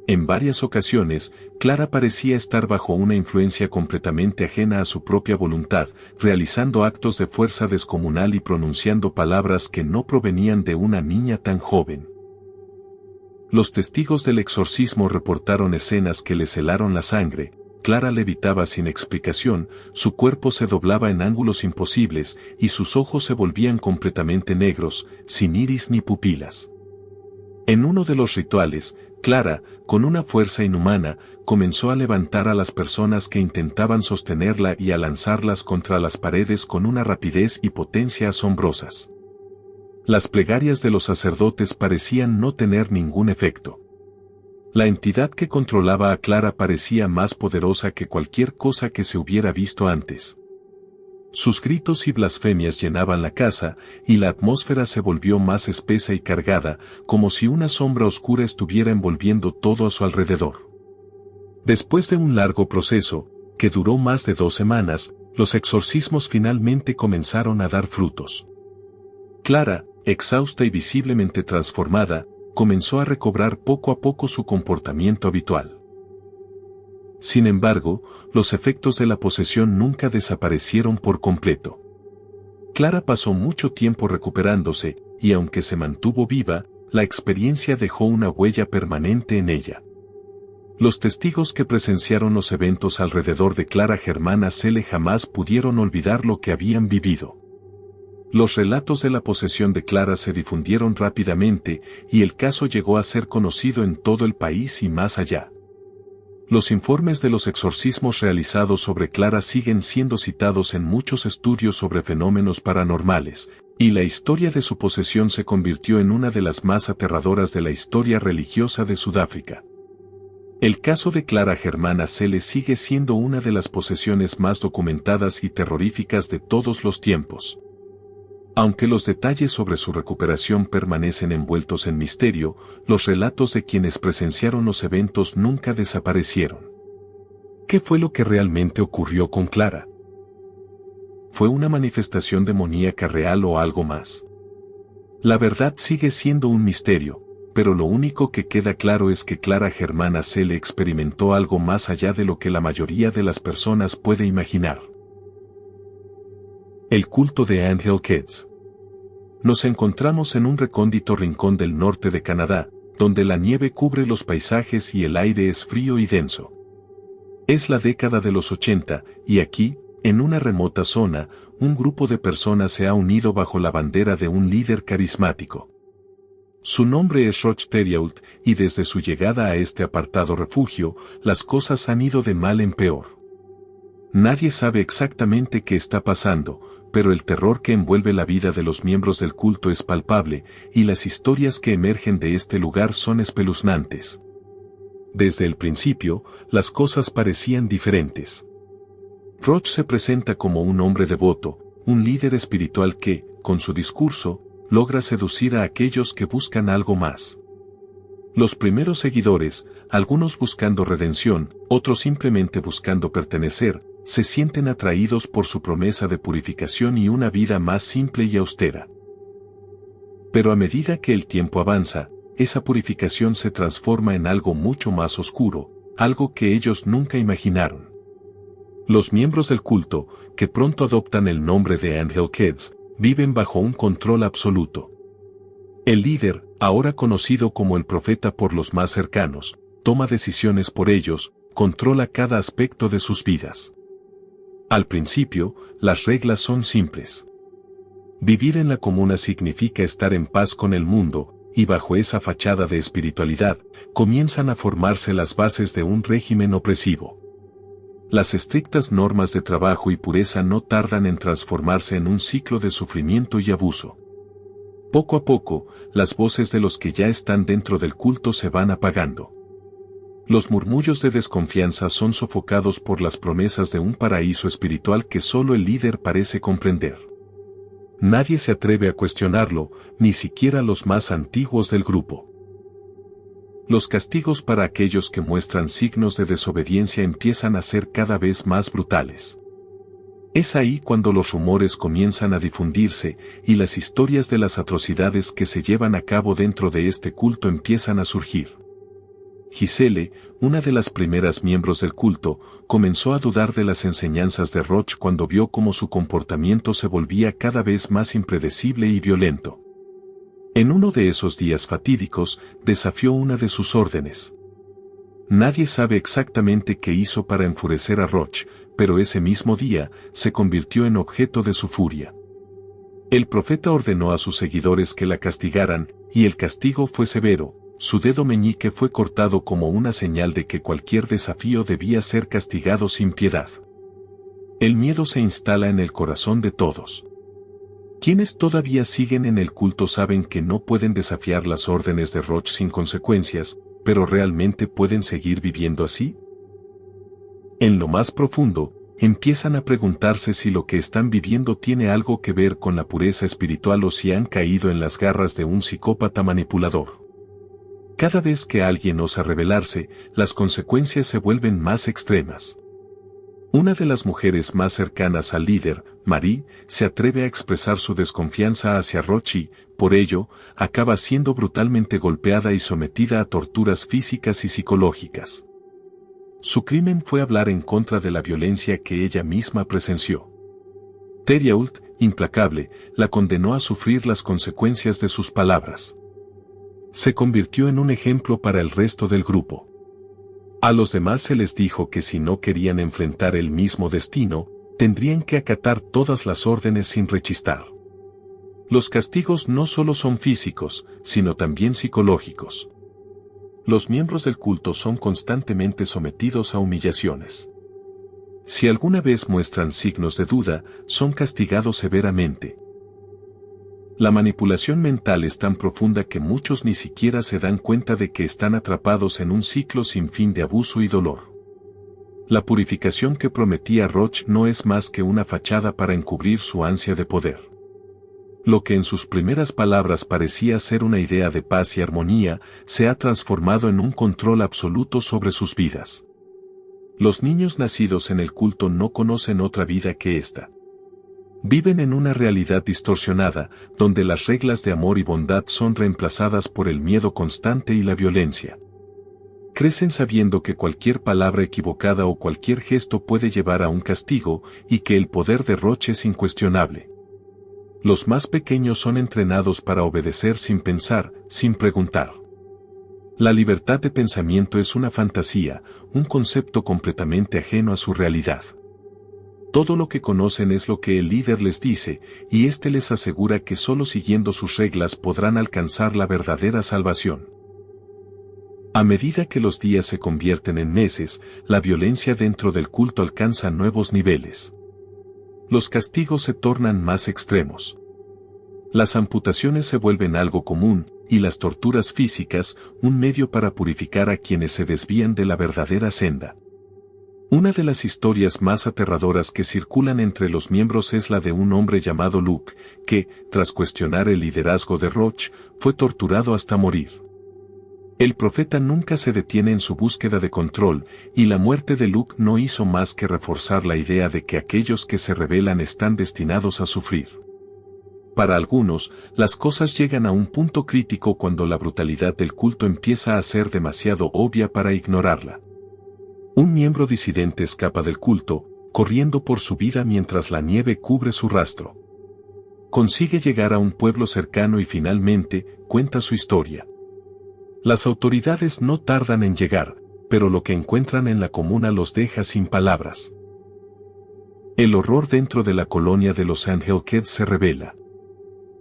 En varias ocasiones, Clara parecía estar bajo una influencia completamente ajena a su propia voluntad, realizando actos de fuerza descomunal y pronunciando palabras que no provenían de una niña tan joven. Los testigos del exorcismo reportaron escenas que les helaron la sangre, Clara levitaba sin explicación, su cuerpo se doblaba en ángulos imposibles y sus ojos se volvían completamente negros, sin iris ni pupilas. En uno de los rituales, Clara, con una fuerza inhumana, comenzó a levantar a las personas que intentaban sostenerla y a lanzarlas contra las paredes con una rapidez y potencia asombrosas. Las plegarias de los sacerdotes parecían no tener ningún efecto. La entidad que controlaba a Clara parecía más poderosa que cualquier cosa que se hubiera visto antes. Sus gritos y blasfemias llenaban la casa, y la atmósfera se volvió más espesa y cargada, como si una sombra oscura estuviera envolviendo todo a su alrededor. Después de un largo proceso, que duró más de 2 semanas, los exorcismos finalmente comenzaron a dar frutos. Clara, exhausta y visiblemente transformada, comenzó a recobrar poco a poco su comportamiento habitual. Sin embargo, los efectos de la posesión nunca desaparecieron por completo. Clara pasó mucho tiempo recuperándose, y aunque se mantuvo viva, la experiencia dejó una huella permanente en ella. Los testigos que presenciaron los eventos alrededor de Clara Germana Selle jamás pudieron olvidar lo que habían vivido. Los relatos de la posesión de Clara se difundieron rápidamente y el caso llegó a ser conocido en todo el país y más allá. Los informes de los exorcismos realizados sobre Clara siguen siendo citados en muchos estudios sobre fenómenos paranormales, y la historia de su posesión se convirtió en una de las más aterradoras de la historia religiosa de Sudáfrica. El caso de Clara Germana Selle sigue siendo una de las posesiones más documentadas y terroríficas de todos los tiempos. Aunque los detalles sobre su recuperación permanecen envueltos en misterio, los relatos de quienes presenciaron los eventos nunca desaparecieron. ¿Qué fue lo que realmente ocurrió con Clara? ¿Fue una manifestación demoníaca real o algo más? La verdad sigue siendo un misterio, pero lo único que queda claro es que Clara Germana Selle experimentó algo más allá de lo que la mayoría de las personas puede imaginar. El culto de Angel Kids. Nos encontramos en un recóndito rincón del norte de Canadá, donde la nieve cubre los paisajes y el aire es frío y denso. Es la década de los 80, y aquí, en una remota zona, un grupo de personas se ha unido bajo la bandera de un líder carismático. Su nombre es Roch Thériault, y desde su llegada a este apartado refugio, las cosas han ido de mal en peor. Nadie sabe exactamente qué está pasando, pero el terror que envuelve la vida de los miembros del culto es palpable, y las historias que emergen de este lugar son espeluznantes. Desde el principio, las cosas parecían diferentes. Roch se presenta como un hombre devoto, un líder espiritual que, con su discurso, logra seducir a aquellos que buscan algo más. Los primeros seguidores, algunos buscando redención, otros simplemente buscando pertenecer, se sienten atraídos por su promesa de purificación y una vida más simple y austera. Pero a medida que el tiempo avanza, esa purificación se transforma en algo mucho más oscuro, algo que ellos nunca imaginaron. Los miembros del culto, que pronto adoptan el nombre de Angel Kids, viven bajo un control absoluto. El líder, ahora conocido como el profeta por los más cercanos, toma decisiones por ellos, controla cada aspecto de sus vidas. Al principio, las reglas son simples. Vivir en la comuna significa estar en paz con el mundo, y bajo esa fachada de espiritualidad, comienzan a formarse las bases de un régimen opresivo. Las estrictas normas de trabajo y pureza no tardan en transformarse en un ciclo de sufrimiento y abuso. Poco a poco, las voces de los que ya están dentro del culto se van apagando. Los murmullos de desconfianza son sofocados por las promesas de un paraíso espiritual que solo el líder parece comprender. Nadie se atreve a cuestionarlo, ni siquiera los más antiguos del grupo. Los castigos para aquellos que muestran signos de desobediencia empiezan a ser cada vez más brutales. Es ahí cuando los rumores comienzan a difundirse y las historias de las atrocidades que se llevan a cabo dentro de este culto empiezan a surgir. Giselle, una de las primeras miembros del culto, comenzó a dudar de las enseñanzas de Roch cuando vio cómo su comportamiento se volvía cada vez más impredecible y violento. En uno de esos días fatídicos, desafió una de sus órdenes. Nadie sabe exactamente qué hizo para enfurecer a Roch, pero ese mismo día se convirtió en objeto de su furia. El profeta ordenó a sus seguidores que la castigaran, y el castigo fue severo. Su dedo meñique fue cortado como una señal de que cualquier desafío debía ser castigado sin piedad. El miedo se instala en el corazón de todos. Quienes todavía siguen en el culto saben que no pueden desafiar las órdenes de Roch sin consecuencias, pero ¿realmente pueden seguir viviendo así? En lo más profundo, empiezan a preguntarse si lo que están viviendo tiene algo que ver con la pureza espiritual o si han caído en las garras de un psicópata manipulador. Cada vez que alguien osa rebelarse, las consecuencias se vuelven más extremas. Una de las mujeres más cercanas al líder, Marie, se atreve a expresar su desconfianza hacia Roch y, por ello, acaba siendo brutalmente golpeada y sometida a torturas físicas y psicológicas. Su crimen fue hablar en contra de la violencia que ella misma presenció. Theriault, implacable, la condenó a sufrir las consecuencias de sus palabras. Se convirtió en un ejemplo para el resto del grupo. A los demás se les dijo que si no querían enfrentar el mismo destino, tendrían que acatar todas las órdenes sin rechistar. Los castigos no solo son físicos, sino también psicológicos. Los miembros del culto son constantemente sometidos a humillaciones. Si alguna vez muestran signos de duda, son castigados severamente. La manipulación mental es tan profunda que muchos ni siquiera se dan cuenta de que están atrapados en un ciclo sin fin de abuso y dolor. La purificación que prometía Roch no es más que una fachada para encubrir su ansia de poder. Lo que en sus primeras palabras parecía ser una idea de paz y armonía, se ha transformado en un control absoluto sobre sus vidas. Los niños nacidos en el culto no conocen otra vida que esta. Viven en una realidad distorsionada, donde las reglas de amor y bondad son reemplazadas por el miedo constante y la violencia. Crecen sabiendo que cualquier palabra equivocada o cualquier gesto puede llevar a un castigo, y que el poder de Roch es incuestionable. Los más pequeños son entrenados para obedecer sin pensar, sin preguntar. La libertad de pensamiento es una fantasía, un concepto completamente ajeno a su realidad. Todo lo que conocen es lo que el líder les dice, y éste les asegura que solo siguiendo sus reglas podrán alcanzar la verdadera salvación. A medida que los días se convierten en meses, la violencia dentro del culto alcanza nuevos niveles. Los castigos se tornan más extremos. Las amputaciones se vuelven algo común, y las torturas físicas, un medio para purificar a quienes se desvían de la verdadera senda. Una de las historias más aterradoras que circulan entre los miembros es la de un hombre llamado Luke, que, tras cuestionar el liderazgo de Roch, fue torturado hasta morir. El profeta nunca se detiene en su búsqueda de control, y la muerte de Luke no hizo más que reforzar la idea de que aquellos que se rebelan están destinados a sufrir. Para algunos, las cosas llegan a un punto crítico cuando la brutalidad del culto empieza a ser demasiado obvia para ignorarla. Un miembro disidente escapa del culto, corriendo por su vida mientras la nieve cubre su rastro. Consigue llegar a un pueblo cercano y finalmente, cuenta su historia. Las autoridades no tardan en llegar, pero lo que encuentran en la comuna los deja sin palabras. El horror dentro de la colonia de los Sandhill se revela.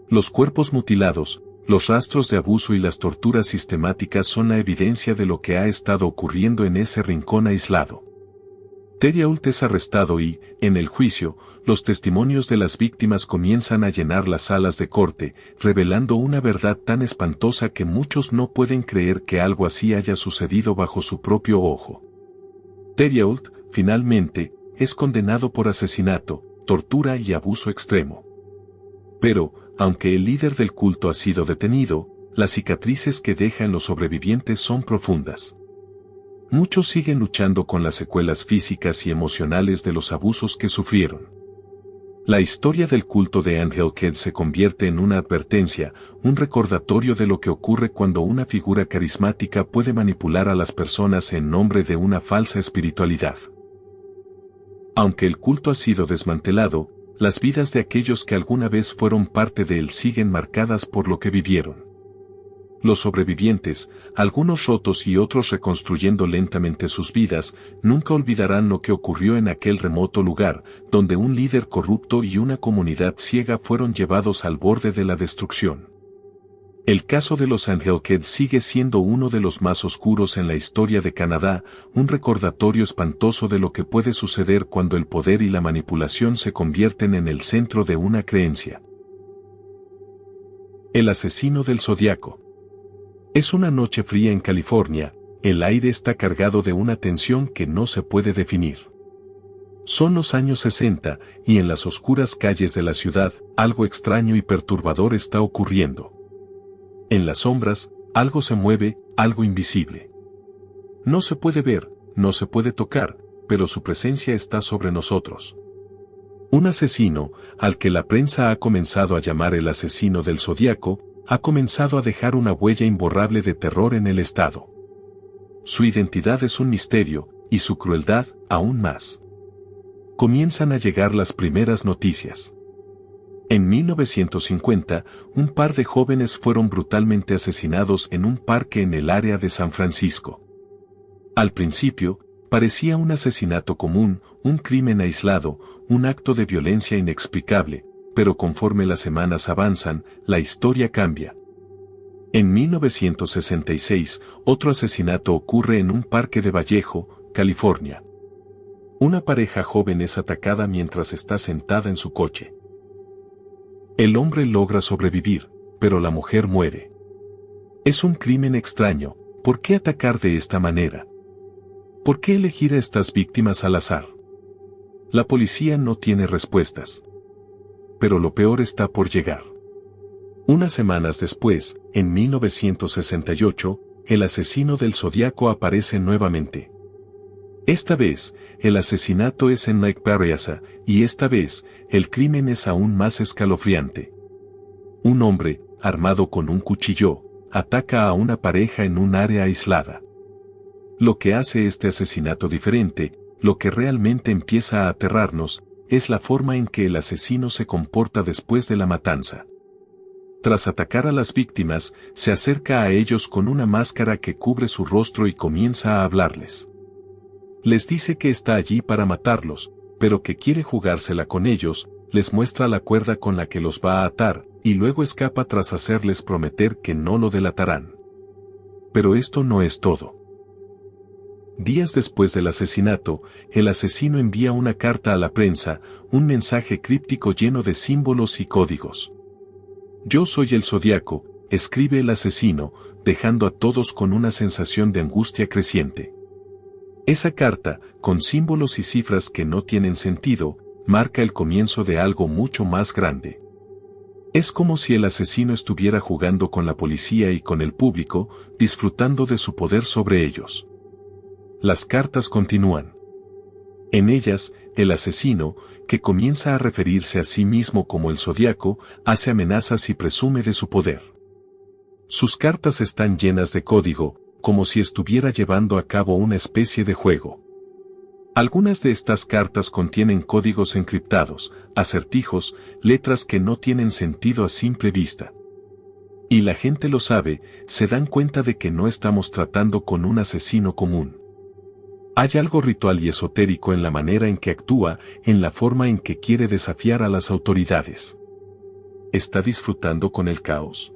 Los cuerpos mutilados, los rastros de abuso y las torturas sistemáticas son la evidencia de lo que ha estado ocurriendo en ese rincón aislado. Theriault es arrestado y, en el juicio, los testimonios de las víctimas comienzan a llenar las salas de corte, revelando una verdad tan espantosa que muchos no pueden creer que algo así haya sucedido bajo su propio ojo. Theriault, finalmente, es condenado por asesinato, tortura y abuso extremo. Pero, aunque el líder del culto ha sido detenido, las cicatrices que deja en los sobrevivientes son profundas. Muchos siguen luchando con las secuelas físicas y emocionales de los abusos que sufrieron. La historia del culto de Sandhill se convierte en una advertencia, un recordatorio de lo que ocurre cuando una figura carismática puede manipular a las personas en nombre de una falsa espiritualidad. Aunque el culto ha sido desmantelado, las vidas de aquellos que alguna vez fueron parte de él siguen marcadas por lo que vivieron. Los sobrevivientes, algunos rotos y otros reconstruyendo lentamente sus vidas, nunca olvidarán lo que ocurrió en aquel remoto lugar, donde un líder corrupto y una comunidad ciega fueron llevados al borde de la destrucción. El caso de los Angel-Kids sigue siendo uno de los más oscuros en la historia de Canadá, un recordatorio espantoso de lo que puede suceder cuando el poder y la manipulación se convierten en el centro de una creencia. El asesino del Zodiaco. Es una noche fría en California, el aire está cargado de una tensión que no se puede definir. Son los años 60, y en las oscuras calles de la ciudad, algo extraño y perturbador está ocurriendo. En las sombras, algo se mueve, algo invisible. No se puede ver, no se puede tocar, pero su presencia está sobre nosotros. Un asesino, al que la prensa ha comenzado a llamar el asesino del Zodiaco, ha comenzado a dejar una huella imborrable de terror en el estado. Su identidad es un misterio, y su crueldad, aún más. Comienzan a llegar las primeras noticias. En 1950, un par de jóvenes fueron brutalmente asesinados en un parque en el área de San Francisco. Al principio, parecía un asesinato común, un crimen aislado, un acto de violencia inexplicable, pero conforme las semanas avanzan, la historia cambia. En 1966, otro asesinato ocurre en un parque de Vallejo, California. Una pareja joven es atacada mientras está sentada en su coche. El hombre logra sobrevivir, pero la mujer muere. Es un crimen extraño, ¿por qué atacar de esta manera? ¿Por qué elegir a estas víctimas al azar? La policía no tiene respuestas. Pero lo peor está por llegar. Unas semanas después, en 1968, el asesino del Zodiaco aparece nuevamente. Esta vez, el asesinato es en Lake Berryessa, y esta vez, el crimen es aún más escalofriante. Un hombre, armado con un cuchillo, ataca a una pareja en un área aislada. Lo que hace este asesinato diferente, lo que realmente empieza a aterrarnos, es la forma en que el asesino se comporta después de la matanza. Tras atacar a las víctimas, se acerca a ellos con una máscara que cubre su rostro y comienza a hablarles. Les dice que está allí para matarlos, pero que quiere jugársela con ellos, les muestra la cuerda con la que los va a atar, y luego escapa tras hacerles prometer que no lo delatarán. Pero esto no es todo. Días después del asesinato, el asesino envía una carta a la prensa, un mensaje críptico lleno de símbolos y códigos. Yo soy el Zodiaco, escribe el asesino, dejando a todos con una sensación de angustia creciente. Esa carta, con símbolos y cifras que no tienen sentido, marca el comienzo de algo mucho más grande. Es como si el asesino estuviera jugando con la policía y con el público, disfrutando de su poder sobre ellos. Las cartas continúan. En ellas, el asesino, que comienza a referirse a sí mismo como el Zodiaco, hace amenazas y presume de su poder. Sus cartas están llenas de código, como si estuviera llevando a cabo una especie de juego. Algunas de estas cartas contienen códigos encriptados, acertijos, letras que no tienen sentido a simple vista. Y la gente lo sabe, se dan cuenta de que no estamos tratando con un asesino común. Hay algo ritual y esotérico en la manera en que actúa, en la forma en que quiere desafiar a las autoridades. ¿Está disfrutando con el caos?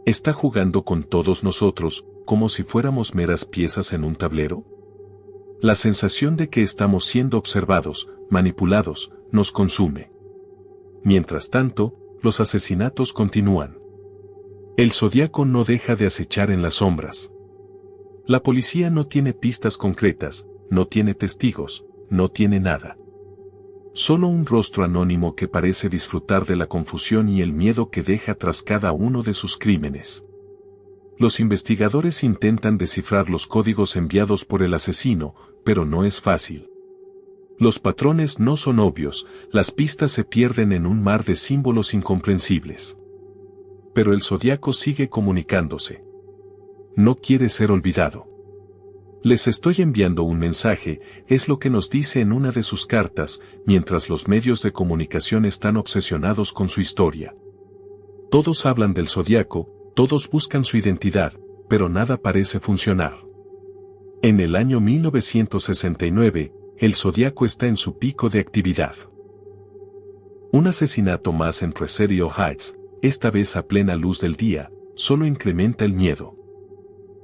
¿Está jugando con todos nosotros, como si fuéramos meras piezas en un tablero? La sensación de que estamos siendo observados, manipulados, nos consume. Mientras tanto, los asesinatos continúan. El Zodiaco no deja de acechar en las sombras. La policía no tiene pistas concretas, no tiene testigos, no tiene nada. Solo un rostro anónimo que parece disfrutar de la confusión y el miedo que deja tras cada uno de sus crímenes. Los investigadores intentan descifrar los códigos enviados por el asesino, pero no es fácil. Los patrones no son obvios, las pistas se pierden en un mar de símbolos incomprensibles. Pero el Zodiaco sigue comunicándose. No quiere ser olvidado. Les estoy enviando un mensaje, es lo que nos dice en una de sus cartas, mientras los medios de comunicación están obsesionados con su historia. Todos hablan del Zodiaco, Todos buscan su identidad, pero nada parece funcionar. En el año 1969, el zodiaco está en su pico de actividad. Un asesinato más en Rosario Heights, esta vez a plena luz del día, solo incrementa el miedo.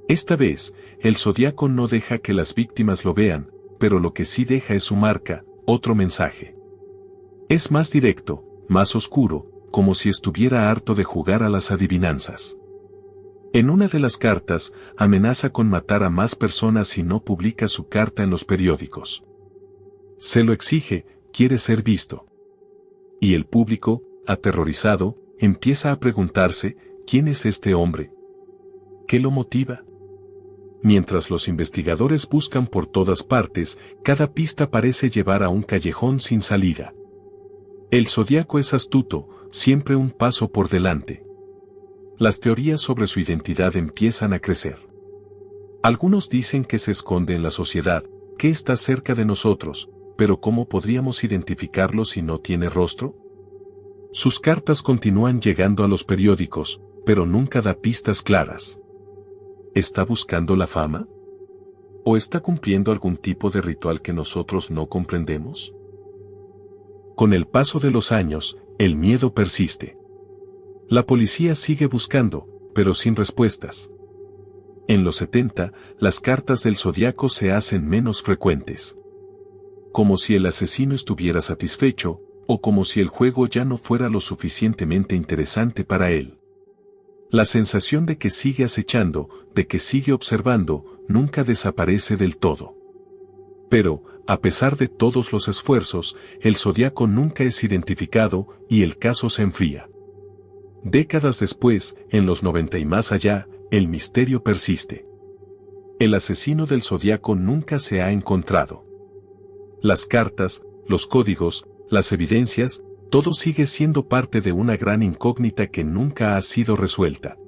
Esta vez, el zodiaco no deja que las víctimas lo vean, pero lo que sí deja es su marca, otro mensaje. Es más directo, más oscuro, como si estuviera harto de jugar a las adivinanzas. En una de las cartas, amenaza con matar a más personas si no publica su carta en los periódicos. Se lo exige, quiere ser visto. Y el público, aterrorizado, empieza a preguntarse, ¿quién es este hombre? ¿Qué lo motiva? Mientras los investigadores buscan por todas partes, cada pista parece llevar a un callejón sin salida. El zodiaco es astuto, siempre un paso por delante. Las teorías sobre su identidad empiezan a crecer. Algunos dicen que se esconde en la sociedad, que está cerca de nosotros, pero ¿cómo podríamos identificarlo si no tiene rostro? Sus cartas continúan llegando a los periódicos, pero nunca da pistas claras. ¿Está buscando la fama? ¿O está cumpliendo algún tipo de ritual que nosotros no comprendemos? Con el paso de los años, el miedo persiste. La policía sigue buscando, pero sin respuestas. En los 70, las cartas del zodiaco se hacen menos frecuentes. Como si el asesino estuviera satisfecho, o como si el juego ya no fuera lo suficientemente interesante para él. La sensación de que sigue acechando, de que sigue observando, nunca desaparece del todo. Pero, a pesar de todos los esfuerzos, el zodiaco nunca es identificado y el caso se enfría. Décadas después, en los 90 y más allá, el misterio persiste. El asesino del zodiaco nunca se ha encontrado. Las cartas, los códigos, las evidencias, todo sigue siendo parte de una gran incógnita que nunca ha sido resuelta.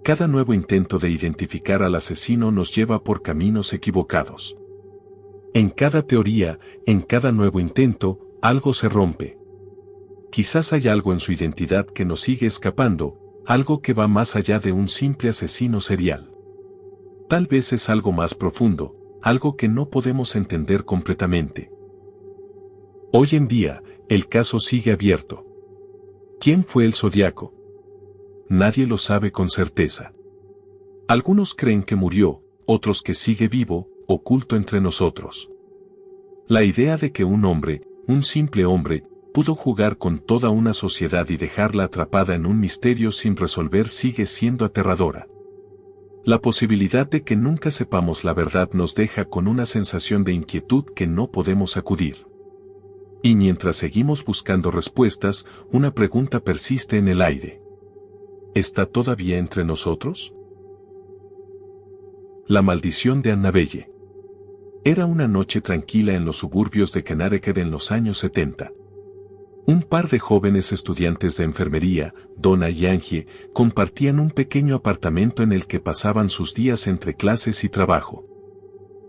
Cada nuevo intento de identificar al asesino nos lleva por caminos equivocados. En cada teoría, en cada nuevo intento, algo se rompe. Quizás hay algo en su identidad que nos sigue escapando, algo que va más allá de un simple asesino serial. Tal vez es algo más profundo, algo que no podemos entender completamente. Hoy en día, el caso sigue abierto. ¿Quién fue el zodiaco? Nadie lo sabe con certeza. Algunos creen que murió, otros que sigue vivo, oculto entre nosotros. La idea de que un hombre, un simple hombre, pudo jugar con toda una sociedad y dejarla atrapada en un misterio sin resolver sigue siendo aterradora. La posibilidad de que nunca sepamos la verdad nos deja con una sensación de inquietud que no podemos sacudir. Y mientras seguimos buscando respuestas, una pregunta persiste en el aire. ¿Está todavía entre nosotros? La maldición de Annabelle. Era una noche tranquila en los suburbios de Connecticut en los años 70. Un par de jóvenes estudiantes de enfermería, Donna y Angie, compartían un pequeño apartamento en el que pasaban sus días entre clases y trabajo.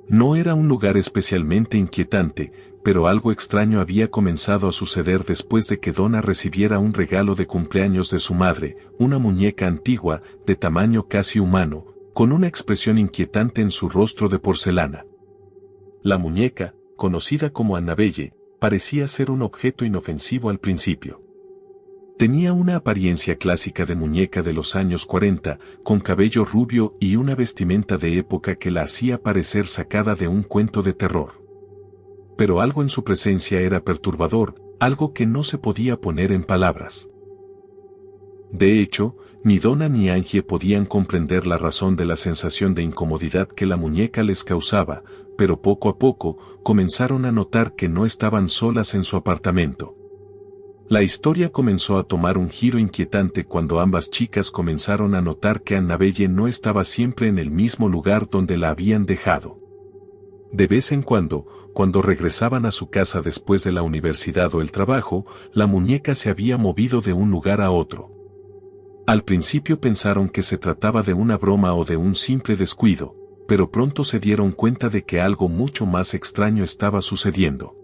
No era un lugar especialmente inquietante, pero algo extraño había comenzado a suceder después de que Donna recibiera un regalo de cumpleaños de su madre, una muñeca antigua, de tamaño casi humano, con una expresión inquietante en su rostro de porcelana. La muñeca, conocida como Annabelle, parecía ser un objeto inofensivo al principio. Tenía una apariencia clásica de muñeca de los años 40, con cabello rubio y una vestimenta de época que la hacía parecer sacada de un cuento de terror. Pero algo en su presencia era perturbador, algo que no se podía poner en palabras. De hecho, ni Donna ni Angie podían comprender la razón de la sensación de incomodidad que la muñeca les causaba, pero poco a poco, comenzaron a notar que no estaban solas en su apartamento. La historia comenzó a tomar un giro inquietante cuando ambas chicas comenzaron a notar que Annabelle no estaba siempre en el mismo lugar donde la habían dejado. De vez en cuando regresaban a su casa después de la universidad o el trabajo, la muñeca se había movido de un lugar a otro. Al principio pensaron que se trataba de una broma o de un simple descuido, pero pronto se dieron cuenta de que algo mucho más extraño estaba sucediendo.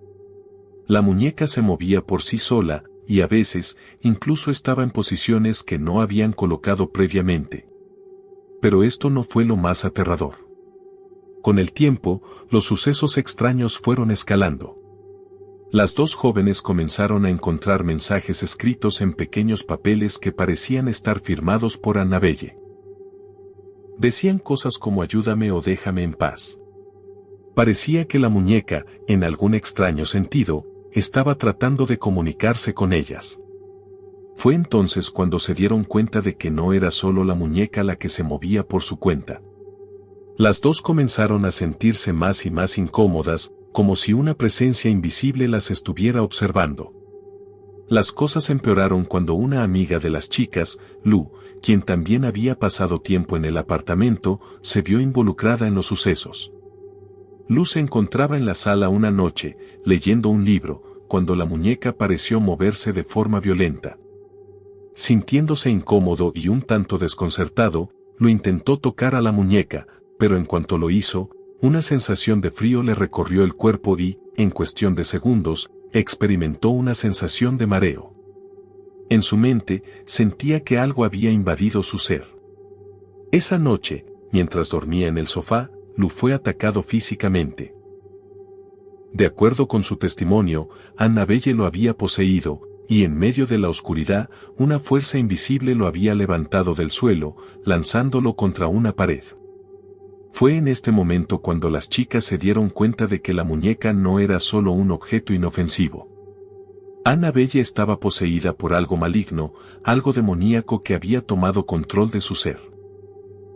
La muñeca se movía por sí sola, y a veces, incluso estaba en posiciones que no habían colocado previamente. Pero esto no fue lo más aterrador. Con el tiempo, los sucesos extraños fueron escalando. Las dos jóvenes comenzaron a encontrar mensajes escritos en pequeños papeles que parecían estar firmados por Annabelle. Decían cosas como ayúdame o déjame en paz. Parecía que la muñeca, en algún extraño sentido, estaba tratando de comunicarse con ellas. Fue entonces cuando se dieron cuenta de que no era solo la muñeca la que se movía por su cuenta. Las dos comenzaron a sentirse más y más incómodas, como si una presencia invisible las estuviera observando. Las cosas empeoraron cuando una amiga de las chicas, Lou, quien también había pasado tiempo en el apartamento, se vio involucrada en los sucesos. Lou se encontraba en la sala una noche, leyendo un libro, cuando la muñeca pareció moverse de forma violenta. Sintiéndose incómodo y un tanto desconcertado, Lou intentó tocar a la muñeca, pero en cuanto lo hizo, una sensación de frío le recorrió el cuerpo y, en cuestión de segundos, experimentó una sensación de mareo. En su mente, sentía que algo había invadido su ser. Esa noche, mientras dormía en el sofá, Lou fue atacado físicamente. De acuerdo con su testimonio, Annabelle lo había poseído, y en medio de la oscuridad, una fuerza invisible lo había levantado del suelo, lanzándolo contra una pared. Fue en este momento cuando las chicas se dieron cuenta de que la muñeca no era solo un objeto inofensivo. Annabelle estaba poseída por algo maligno, algo demoníaco que había tomado control de su ser.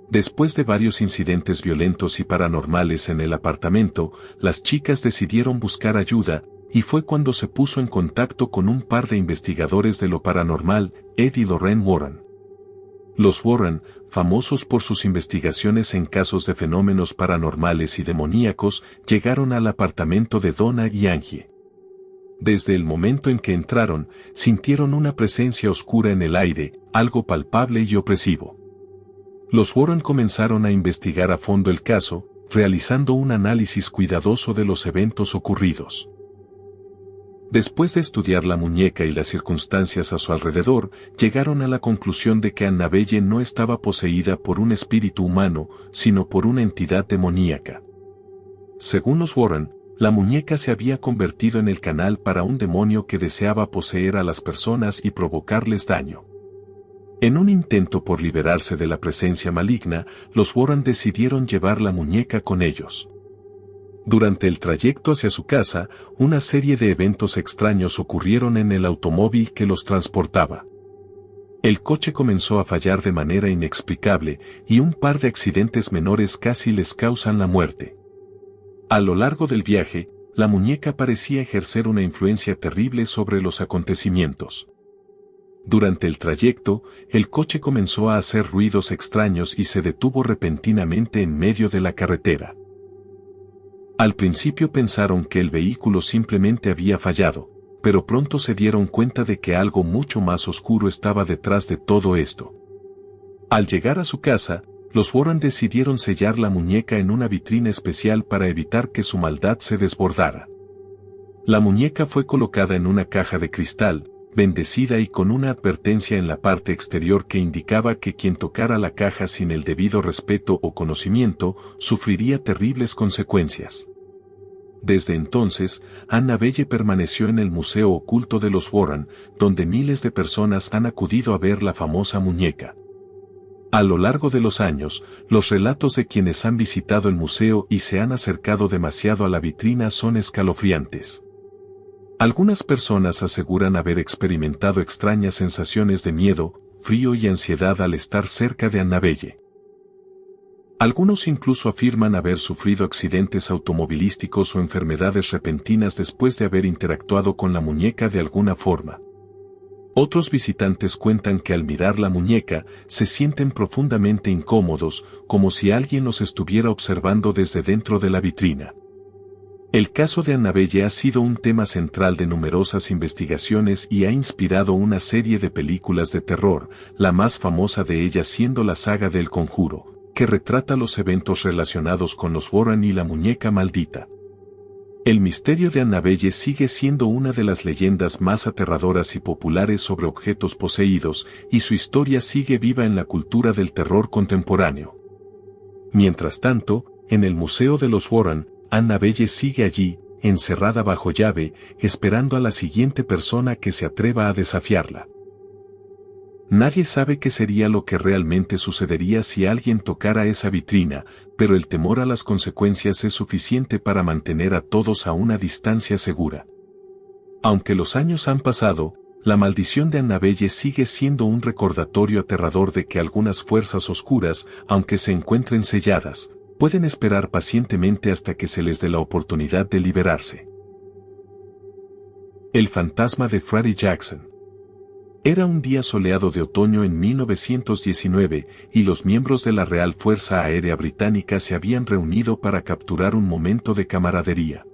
Después de varios incidentes violentos y paranormales en el apartamento, las chicas decidieron buscar ayuda, y fue cuando se puso en contacto con un par de investigadores de lo paranormal, Ed y Lorraine Warren. Los Warren, famosos por sus investigaciones en casos de fenómenos paranormales y demoníacos, llegaron al apartamento de Donna y Angie. Desde el momento en que entraron, sintieron una presencia oscura en el aire, algo palpable y opresivo. Los Warren comenzaron a investigar a fondo el caso, realizando un análisis cuidadoso de los eventos ocurridos. Después de estudiar la muñeca y las circunstancias a su alrededor, llegaron a la conclusión de que Annabelle no estaba poseída por un espíritu humano, sino por una entidad demoníaca. Según los Warren, la muñeca se había convertido en el canal para un demonio que deseaba poseer a las personas y provocarles daño. En un intento por liberarse de la presencia maligna, los Warren decidieron llevar la muñeca con ellos. Durante el trayecto hacia su casa, una serie de eventos extraños ocurrieron en el automóvil que los transportaba. El coche comenzó a fallar de manera inexplicable, y un par de accidentes menores casi les causan la muerte. A lo largo del viaje, la muñeca parecía ejercer una influencia terrible sobre los acontecimientos. Durante el trayecto, el coche comenzó a hacer ruidos extraños y se detuvo repentinamente en medio de la carretera. Al principio pensaron que el vehículo simplemente había fallado, pero pronto se dieron cuenta de que algo mucho más oscuro estaba detrás de todo esto. Al llegar a su casa, los Warren decidieron sellar la muñeca en una vitrina especial para evitar que su maldad se desbordara. La muñeca fue colocada en una caja de cristal, bendecida y con una advertencia en la parte exterior que indicaba que quien tocara la caja sin el debido respeto o conocimiento, sufriría terribles consecuencias. Desde entonces, Annabelle permaneció en el Museo Oculto de los Warren, donde miles de personas han acudido a ver la famosa muñeca. A lo largo de los años, los relatos de quienes han visitado el museo y se han acercado demasiado a la vitrina son escalofriantes. Algunas personas aseguran haber experimentado extrañas sensaciones de miedo, frío y ansiedad al estar cerca de Annabelle. Algunos incluso afirman haber sufrido accidentes automovilísticos o enfermedades repentinas después de haber interactuado con la muñeca de alguna forma. Otros visitantes cuentan que al mirar la muñeca, se sienten profundamente incómodos, como si alguien los estuviera observando desde dentro de la vitrina. El caso de Annabelle ha sido un tema central de numerosas investigaciones y ha inspirado una serie de películas de terror, la más famosa de ellas siendo la saga del Conjuro, que retrata los eventos relacionados con los Warren y la muñeca maldita. El misterio de Annabelle sigue siendo una de las leyendas más aterradoras y populares sobre objetos poseídos, y su historia sigue viva en la cultura del terror contemporáneo. Mientras tanto, en el Museo de los Warren, Annabelle sigue allí, encerrada bajo llave, esperando a la siguiente persona que se atreva a desafiarla. Nadie sabe qué sería lo que realmente sucedería si alguien tocara esa vitrina, pero el temor a las consecuencias es suficiente para mantener a todos a una distancia segura. Aunque los años han pasado, la maldición de Annabelle sigue siendo un recordatorio aterrador de que algunas fuerzas oscuras, aunque se encuentren selladas, pueden esperar pacientemente hasta que se les dé la oportunidad de liberarse. El fantasma de Freddie Jackson. Era un día soleado de otoño en 1919 y los miembros de la Real Fuerza Aérea Británica se habían reunido para capturar un momento de camaradería.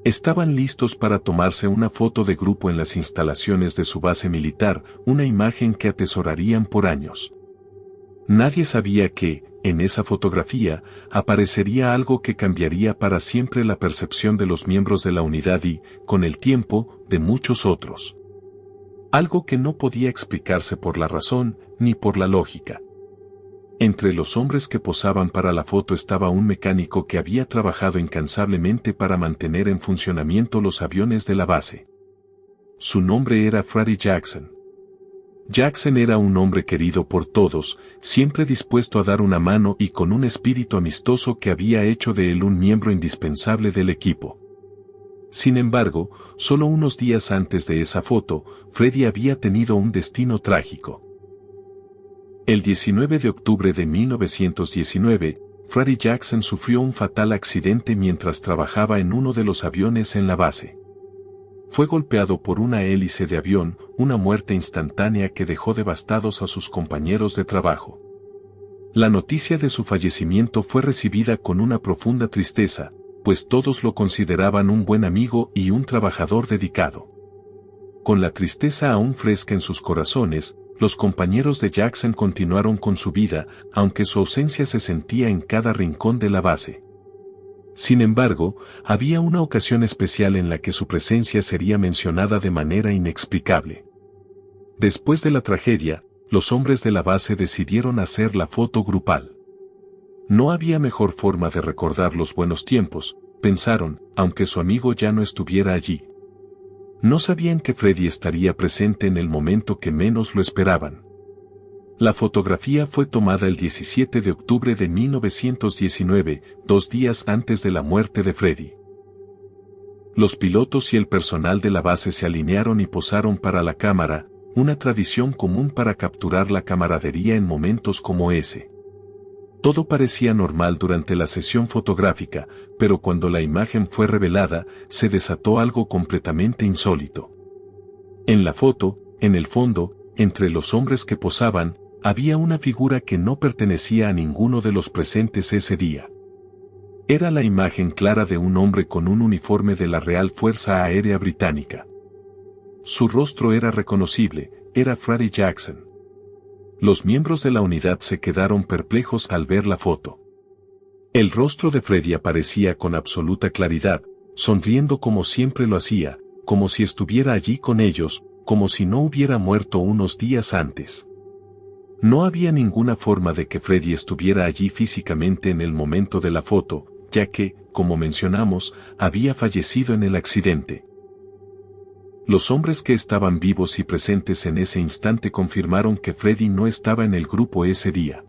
Estaban listos para tomarse una foto de grupo en las instalaciones de su base militar, una imagen que atesorarían por años. Nadie sabía que, en esa fotografía, aparecería algo que cambiaría para siempre la percepción de los miembros de la unidad y, con el tiempo, de muchos otros. Algo que no podía explicarse por la razón, ni por la lógica. Entre los hombres que posaban para la foto estaba un mecánico que había trabajado incansablemente para mantener en funcionamiento los aviones de la base. Su nombre era Freddie Jackson. Jackson era un hombre querido por todos, siempre dispuesto a dar una mano y con un espíritu amistoso que había hecho de él un miembro indispensable del equipo. Sin embargo, solo unos días antes de esa foto, Freddie había tenido un destino trágico. El 19 de octubre de 1919, Freddie Jackson sufrió un fatal accidente mientras trabajaba en uno de los aviones en la base. Fue golpeado por una hélice de avión, una muerte instantánea que dejó devastados a sus compañeros de trabajo. La noticia de su fallecimiento fue recibida con una profunda tristeza, pues todos lo consideraban un buen amigo y un trabajador dedicado. Con la tristeza aún fresca en sus corazones, los compañeros de Jackson continuaron con su vida, aunque su ausencia se sentía en cada rincón de la base. Sin embargo, había una ocasión especial en la que su presencia sería mencionada de manera inexplicable. Después de la tragedia, los hombres de la base decidieron hacer la foto grupal. No había mejor forma de recordar los buenos tiempos, pensaron, aunque su amigo ya no estuviera allí. No sabían que Freddie estaría presente en el momento que menos lo esperaban. La fotografía fue tomada el 17 de octubre de 1919, 2 días antes de la muerte de Freddie. Los pilotos y el personal de la base se alinearon y posaron para la cámara, una tradición común para capturar la camaradería en momentos como ese. Todo parecía normal durante la sesión fotográfica, pero cuando la imagen fue revelada, se desató algo completamente insólito. En la foto, en el fondo, entre los hombres que posaban, había una figura que no pertenecía a ninguno de los presentes ese día. Era la imagen clara de un hombre con un uniforme de la Real Fuerza Aérea Británica. Su rostro era reconocible, era Freddie Jackson. Los miembros de la unidad se quedaron perplejos al ver la foto. El rostro de Freddie aparecía con absoluta claridad, sonriendo como siempre lo hacía, como si estuviera allí con ellos, como si no hubiera muerto unos días antes. No había ninguna forma de que Freddie estuviera allí físicamente en el momento de la foto, ya que, como mencionamos, había fallecido en el accidente. Los hombres que estaban vivos y presentes en ese instante confirmaron que Freddie no estaba en el grupo ese día.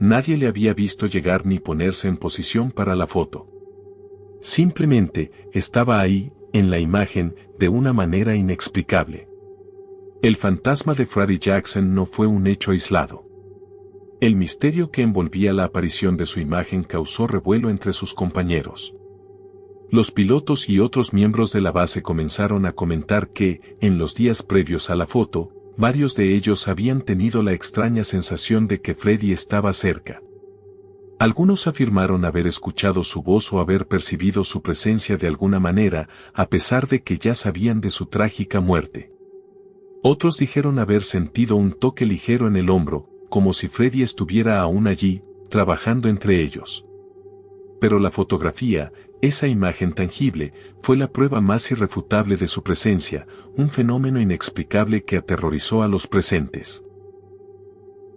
Nadie le había visto llegar ni ponerse en posición para la foto. Simplemente, estaba ahí, en la imagen, de una manera inexplicable. El fantasma de Freddie Jackson no fue un hecho aislado. El misterio que envolvía la aparición de su imagen causó revuelo entre sus compañeros. Los pilotos y otros miembros de la base comenzaron a comentar que, en los días previos a la foto, varios de ellos habían tenido la extraña sensación de que Freddie estaba cerca. Algunos afirmaron haber escuchado su voz o haber percibido su presencia de alguna manera, a pesar de que ya sabían de su trágica muerte. Otros dijeron haber sentido un toque ligero en el hombro, como si Freddie estuviera aún allí, trabajando entre ellos. Pero la fotografía, esa imagen tangible, fue la prueba más irrefutable de su presencia, un fenómeno inexplicable que aterrorizó a los presentes.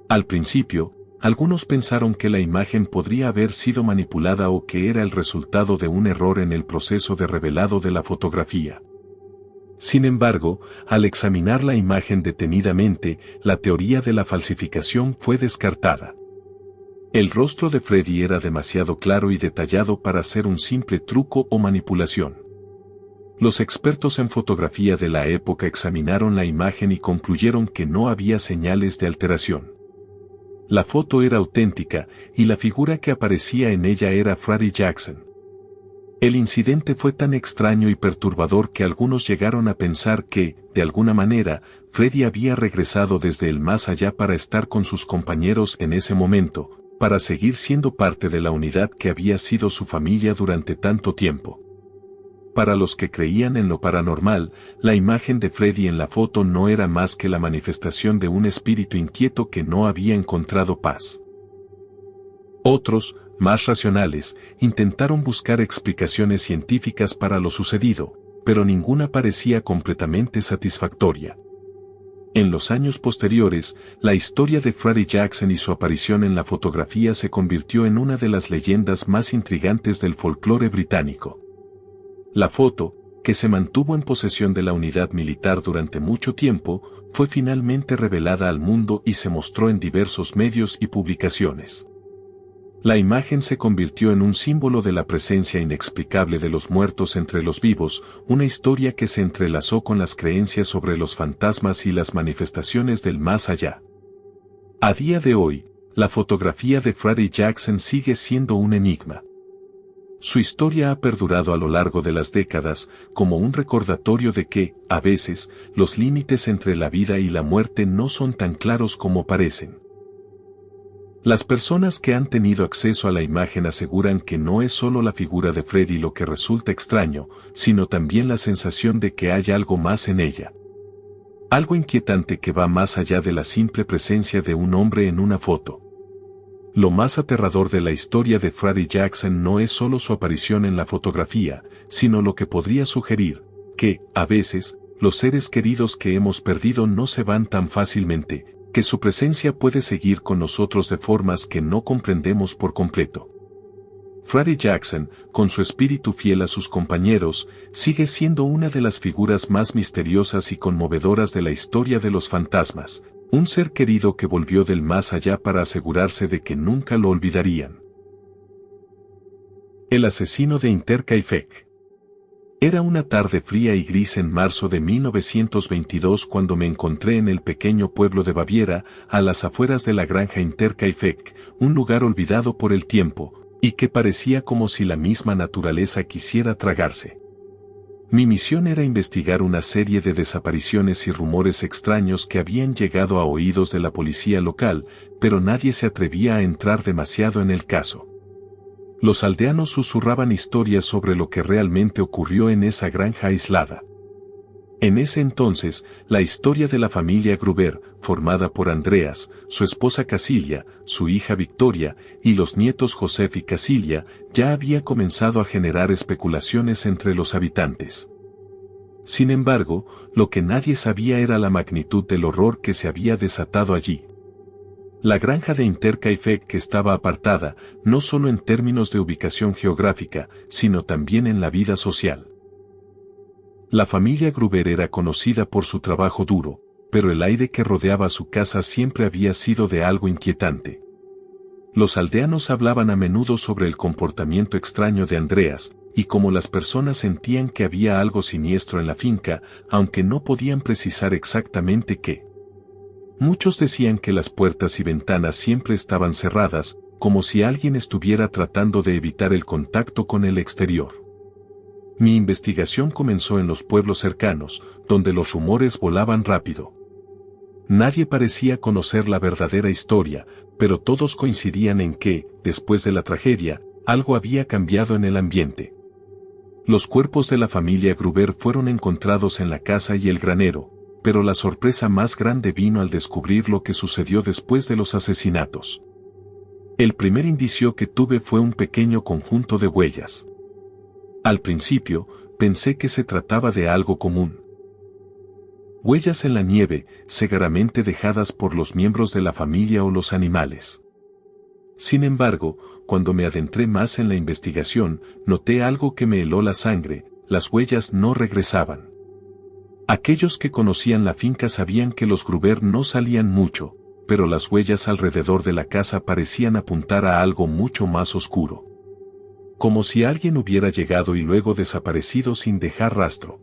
Al principio, algunos pensaron que la imagen podría haber sido manipulada o que era el resultado de un error en el proceso de revelado de la fotografía. Sin embargo, al examinar la imagen detenidamente, la teoría de la falsificación fue descartada. El rostro de Freddy era demasiado claro y detallado para ser un simple truco o manipulación. Los expertos en fotografía de la época examinaron la imagen y concluyeron que no había señales de alteración. La foto era auténtica, y la figura que aparecía en ella era Freddie Jackson. El incidente fue tan extraño y perturbador que algunos llegaron a pensar que, de alguna manera, Freddy había regresado desde el más allá para estar con sus compañeros en ese momento, para seguir siendo parte de la unidad que había sido su familia durante tanto tiempo. Para los que creían en lo paranormal, la imagen de Freddy en la foto no era más que la manifestación de un espíritu inquieto que no había encontrado paz. Otros, más racionales, intentaron buscar explicaciones científicas para lo sucedido, pero ninguna parecía completamente satisfactoria. En los años posteriores, la historia de Freddie Jackson y su aparición en la fotografía se convirtió en una de las leyendas más intrigantes del folclore británico. La foto, que se mantuvo en posesión de la unidad militar durante mucho tiempo, fue finalmente revelada al mundo y se mostró en diversos medios y publicaciones. La imagen se convirtió en un símbolo de la presencia inexplicable de los muertos entre los vivos, una historia que se entrelazó con las creencias sobre los fantasmas y las manifestaciones del más allá. A día de hoy, la fotografía de Freddie Jackson sigue siendo un enigma. Su historia ha perdurado a lo largo de las décadas, como un recordatorio de que, a veces, los límites entre la vida y la muerte no son tan claros como parecen. Las personas que han tenido acceso a la imagen aseguran que no es solo la figura de Freddy lo que resulta extraño, sino también la sensación de que hay algo más en ella. Algo inquietante que va más allá de la simple presencia de un hombre en una foto. Lo más aterrador de la historia de Freddie Jackson no es solo su aparición en la fotografía, sino lo que podría sugerir, que, a veces, los seres queridos que hemos perdido no se van tan fácilmente, que su presencia puede seguir con nosotros de formas que no comprendemos por completo. Freddie Jackson, con su espíritu fiel a sus compañeros, sigue siendo una de las figuras más misteriosas y conmovedoras de la historia de los fantasmas, un ser querido que volvió del más allá para asegurarse de que nunca lo olvidarían. El asesino de Interkaifeck. Era una tarde fría y gris en marzo de 1922 cuando me encontré en el pequeño pueblo de Baviera, a las afueras de la granja Interkaifeck, un lugar olvidado por el tiempo, y que parecía como si la misma naturaleza quisiera tragarse. Mi misión era investigar una serie de desapariciones y rumores extraños que habían llegado a oídos de la policía local, pero nadie se atrevía a entrar demasiado en el caso. Los aldeanos susurraban historias sobre lo que realmente ocurrió en esa granja aislada. En ese entonces, la historia de la familia Gruber, formada por Andreas, su esposa Casilia, su hija Victoria, y los nietos Joseph y Casilia, ya había comenzado a generar especulaciones entre los habitantes. Sin embargo, lo que nadie sabía era la magnitud del horror que se había desatado allí. La granja de Interkaifeck estaba apartada, no solo en términos de ubicación geográfica, sino también en la vida social. La familia Gruber era conocida por su trabajo duro, pero el aire que rodeaba su casa siempre había sido de algo inquietante. Los aldeanos hablaban a menudo sobre el comportamiento extraño de Andreas, y cómo las personas sentían que había algo siniestro en la finca, aunque no podían precisar exactamente qué. Muchos decían que las puertas y ventanas siempre estaban cerradas, como si alguien estuviera tratando de evitar el contacto con el exterior. Mi investigación comenzó en los pueblos cercanos, donde los rumores volaban rápido. Nadie parecía conocer la verdadera historia, pero todos coincidían en que, después de la tragedia, algo había cambiado en el ambiente. Los cuerpos de la familia Gruber fueron encontrados en la casa y el granero, pero la sorpresa más grande vino al descubrir lo que sucedió después de los asesinatos. El primer indicio que tuve fue un pequeño conjunto de huellas. Al principio, pensé que se trataba de algo común. Huellas en la nieve, seguramente dejadas por los miembros de la familia o los animales. Sin embargo, cuando me adentré más en la investigación, noté algo que me heló la sangre: las huellas no regresaban. Aquellos que conocían la finca sabían que los Gruber no salían mucho, pero las huellas alrededor de la casa parecían apuntar a algo mucho más oscuro. Como si alguien hubiera llegado y luego desaparecido sin dejar rastro.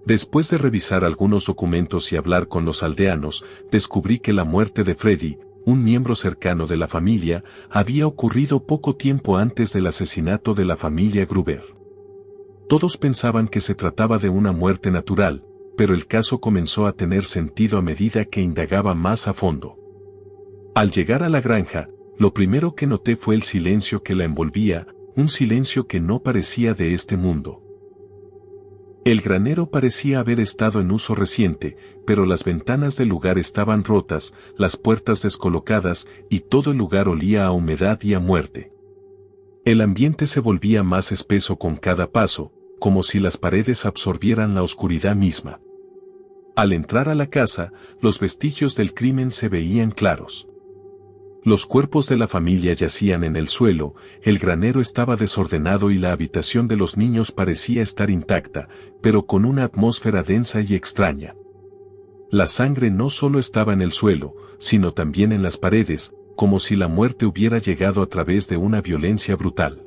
Después de revisar algunos documentos y hablar con los aldeanos, descubrí que la muerte de Freddy, un miembro cercano de la familia, había ocurrido poco tiempo antes del asesinato de la familia Gruber. Todos pensaban que se trataba de una muerte natural, pero el caso comenzó a tener sentido a medida que indagaba más a fondo. Al llegar a la granja, lo primero que noté fue el silencio que la envolvía, un silencio que no parecía de este mundo. El granero parecía haber estado en uso reciente, pero las ventanas del lugar estaban rotas, las puertas descolocadas, y todo el lugar olía a humedad y a muerte. El ambiente se volvía más espeso con cada paso, como si las paredes absorbieran la oscuridad misma. Al entrar a la casa, los vestigios del crimen se veían claros. Los cuerpos de la familia yacían en el suelo, el granero estaba desordenado y la habitación de los niños parecía estar intacta, pero con una atmósfera densa y extraña. La sangre no solo estaba en el suelo, sino también en las paredes, como si la muerte hubiera llegado a través de una violencia brutal.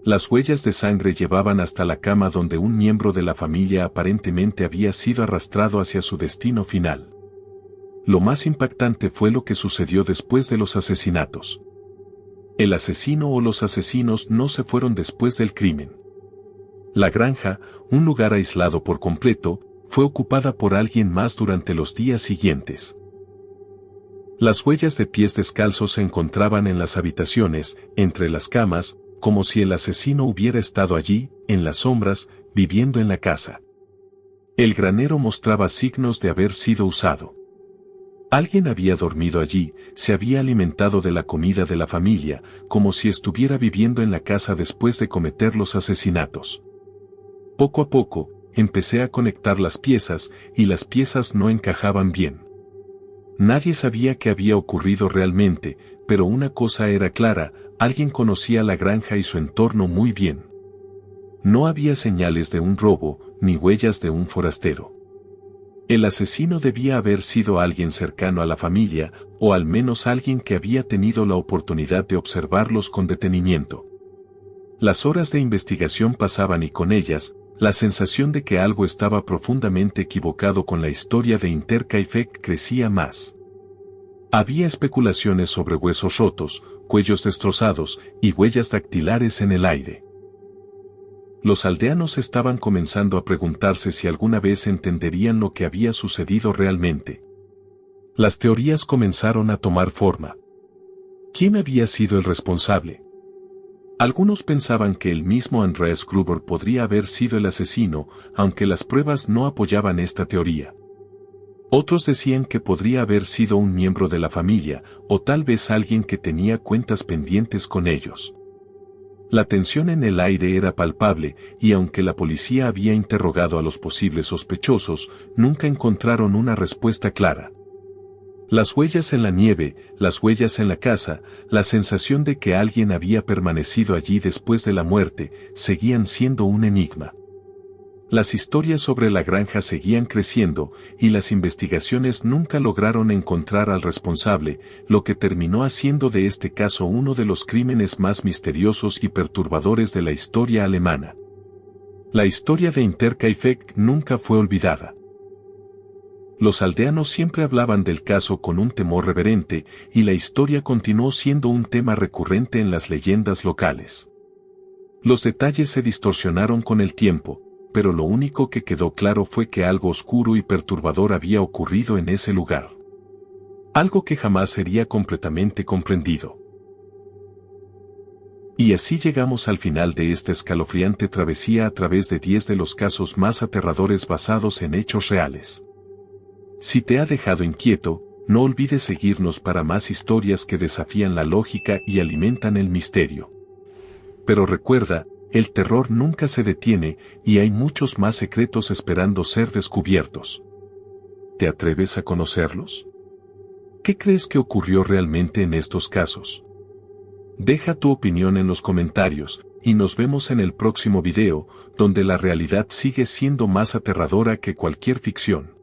Las huellas de sangre llevaban hasta la cama donde un miembro de la familia aparentemente había sido arrastrado hacia su destino final. Lo más impactante fue lo que sucedió después de los asesinatos. El asesino o los asesinos no se fueron después del crimen. La granja, un lugar aislado por completo, fue ocupada por alguien más durante los días siguientes. Las huellas de pies descalzos se encontraban en las habitaciones, entre las camas, como si el asesino hubiera estado allí, en las sombras, viviendo en la casa. El granero mostraba signos de haber sido usado. Alguien había dormido allí, se había alimentado de la comida de la familia, como si estuviera viviendo en la casa después de cometer los asesinatos. Poco a poco, empecé a conectar las piezas, y las piezas no encajaban bien. Nadie sabía qué había ocurrido realmente, pero una cosa era clara: alguien conocía la granja y su entorno muy bien. No había señales de un robo, ni huellas de un forastero. El asesino debía haber sido alguien cercano a la familia, o al menos alguien que había tenido la oportunidad de observarlos con detenimiento. Las horas de investigación pasaban y con ellas, la sensación de que algo estaba profundamente equivocado con la historia de Intercaifec crecía más. Había especulaciones sobre huesos rotos, cuellos destrozados, y huellas dactilares en el aire. Los aldeanos estaban comenzando a preguntarse si alguna vez entenderían lo que había sucedido realmente. Las teorías comenzaron a tomar forma. ¿Quién había sido el responsable? Algunos pensaban que el mismo Andreas Gruber podría haber sido el asesino, aunque las pruebas no apoyaban esta teoría. Otros decían que podría haber sido un miembro de la familia, o tal vez alguien que tenía cuentas pendientes con ellos. La tensión en el aire era palpable, y aunque la policía había interrogado a los posibles sospechosos, nunca encontraron una respuesta clara. Las huellas en la nieve, las huellas en la casa, la sensación de que alguien había permanecido allí después de la muerte, seguían siendo un enigma. Las historias sobre la granja seguían creciendo, y las investigaciones nunca lograron encontrar al responsable, lo que terminó haciendo de este caso uno de los crímenes más misteriosos y perturbadores de la historia alemana. La historia de Intercaifec nunca fue olvidada. Los aldeanos siempre hablaban del caso con un temor reverente, y la historia continuó siendo un tema recurrente en las leyendas locales. Los detalles se distorsionaron con el tiempo, pero lo único que quedó claro fue que algo oscuro y perturbador había ocurrido en ese lugar. Algo que jamás sería completamente comprendido. Y así llegamos al final de esta escalofriante travesía a través de 10 de los casos más aterradores basados en hechos reales. Si te ha dejado inquieto, No olvides seguirnos para más historias que desafían la lógica y alimentan el misterio. Pero recuerda, el terror nunca se detiene y hay muchos más secretos esperando ser descubiertos. ¿Te atreves a conocerlos? ¿Qué crees que ocurrió realmente en estos casos? Deja tu opinión en los comentarios y nos vemos en el próximo video, donde la realidad sigue siendo más aterradora que cualquier ficción.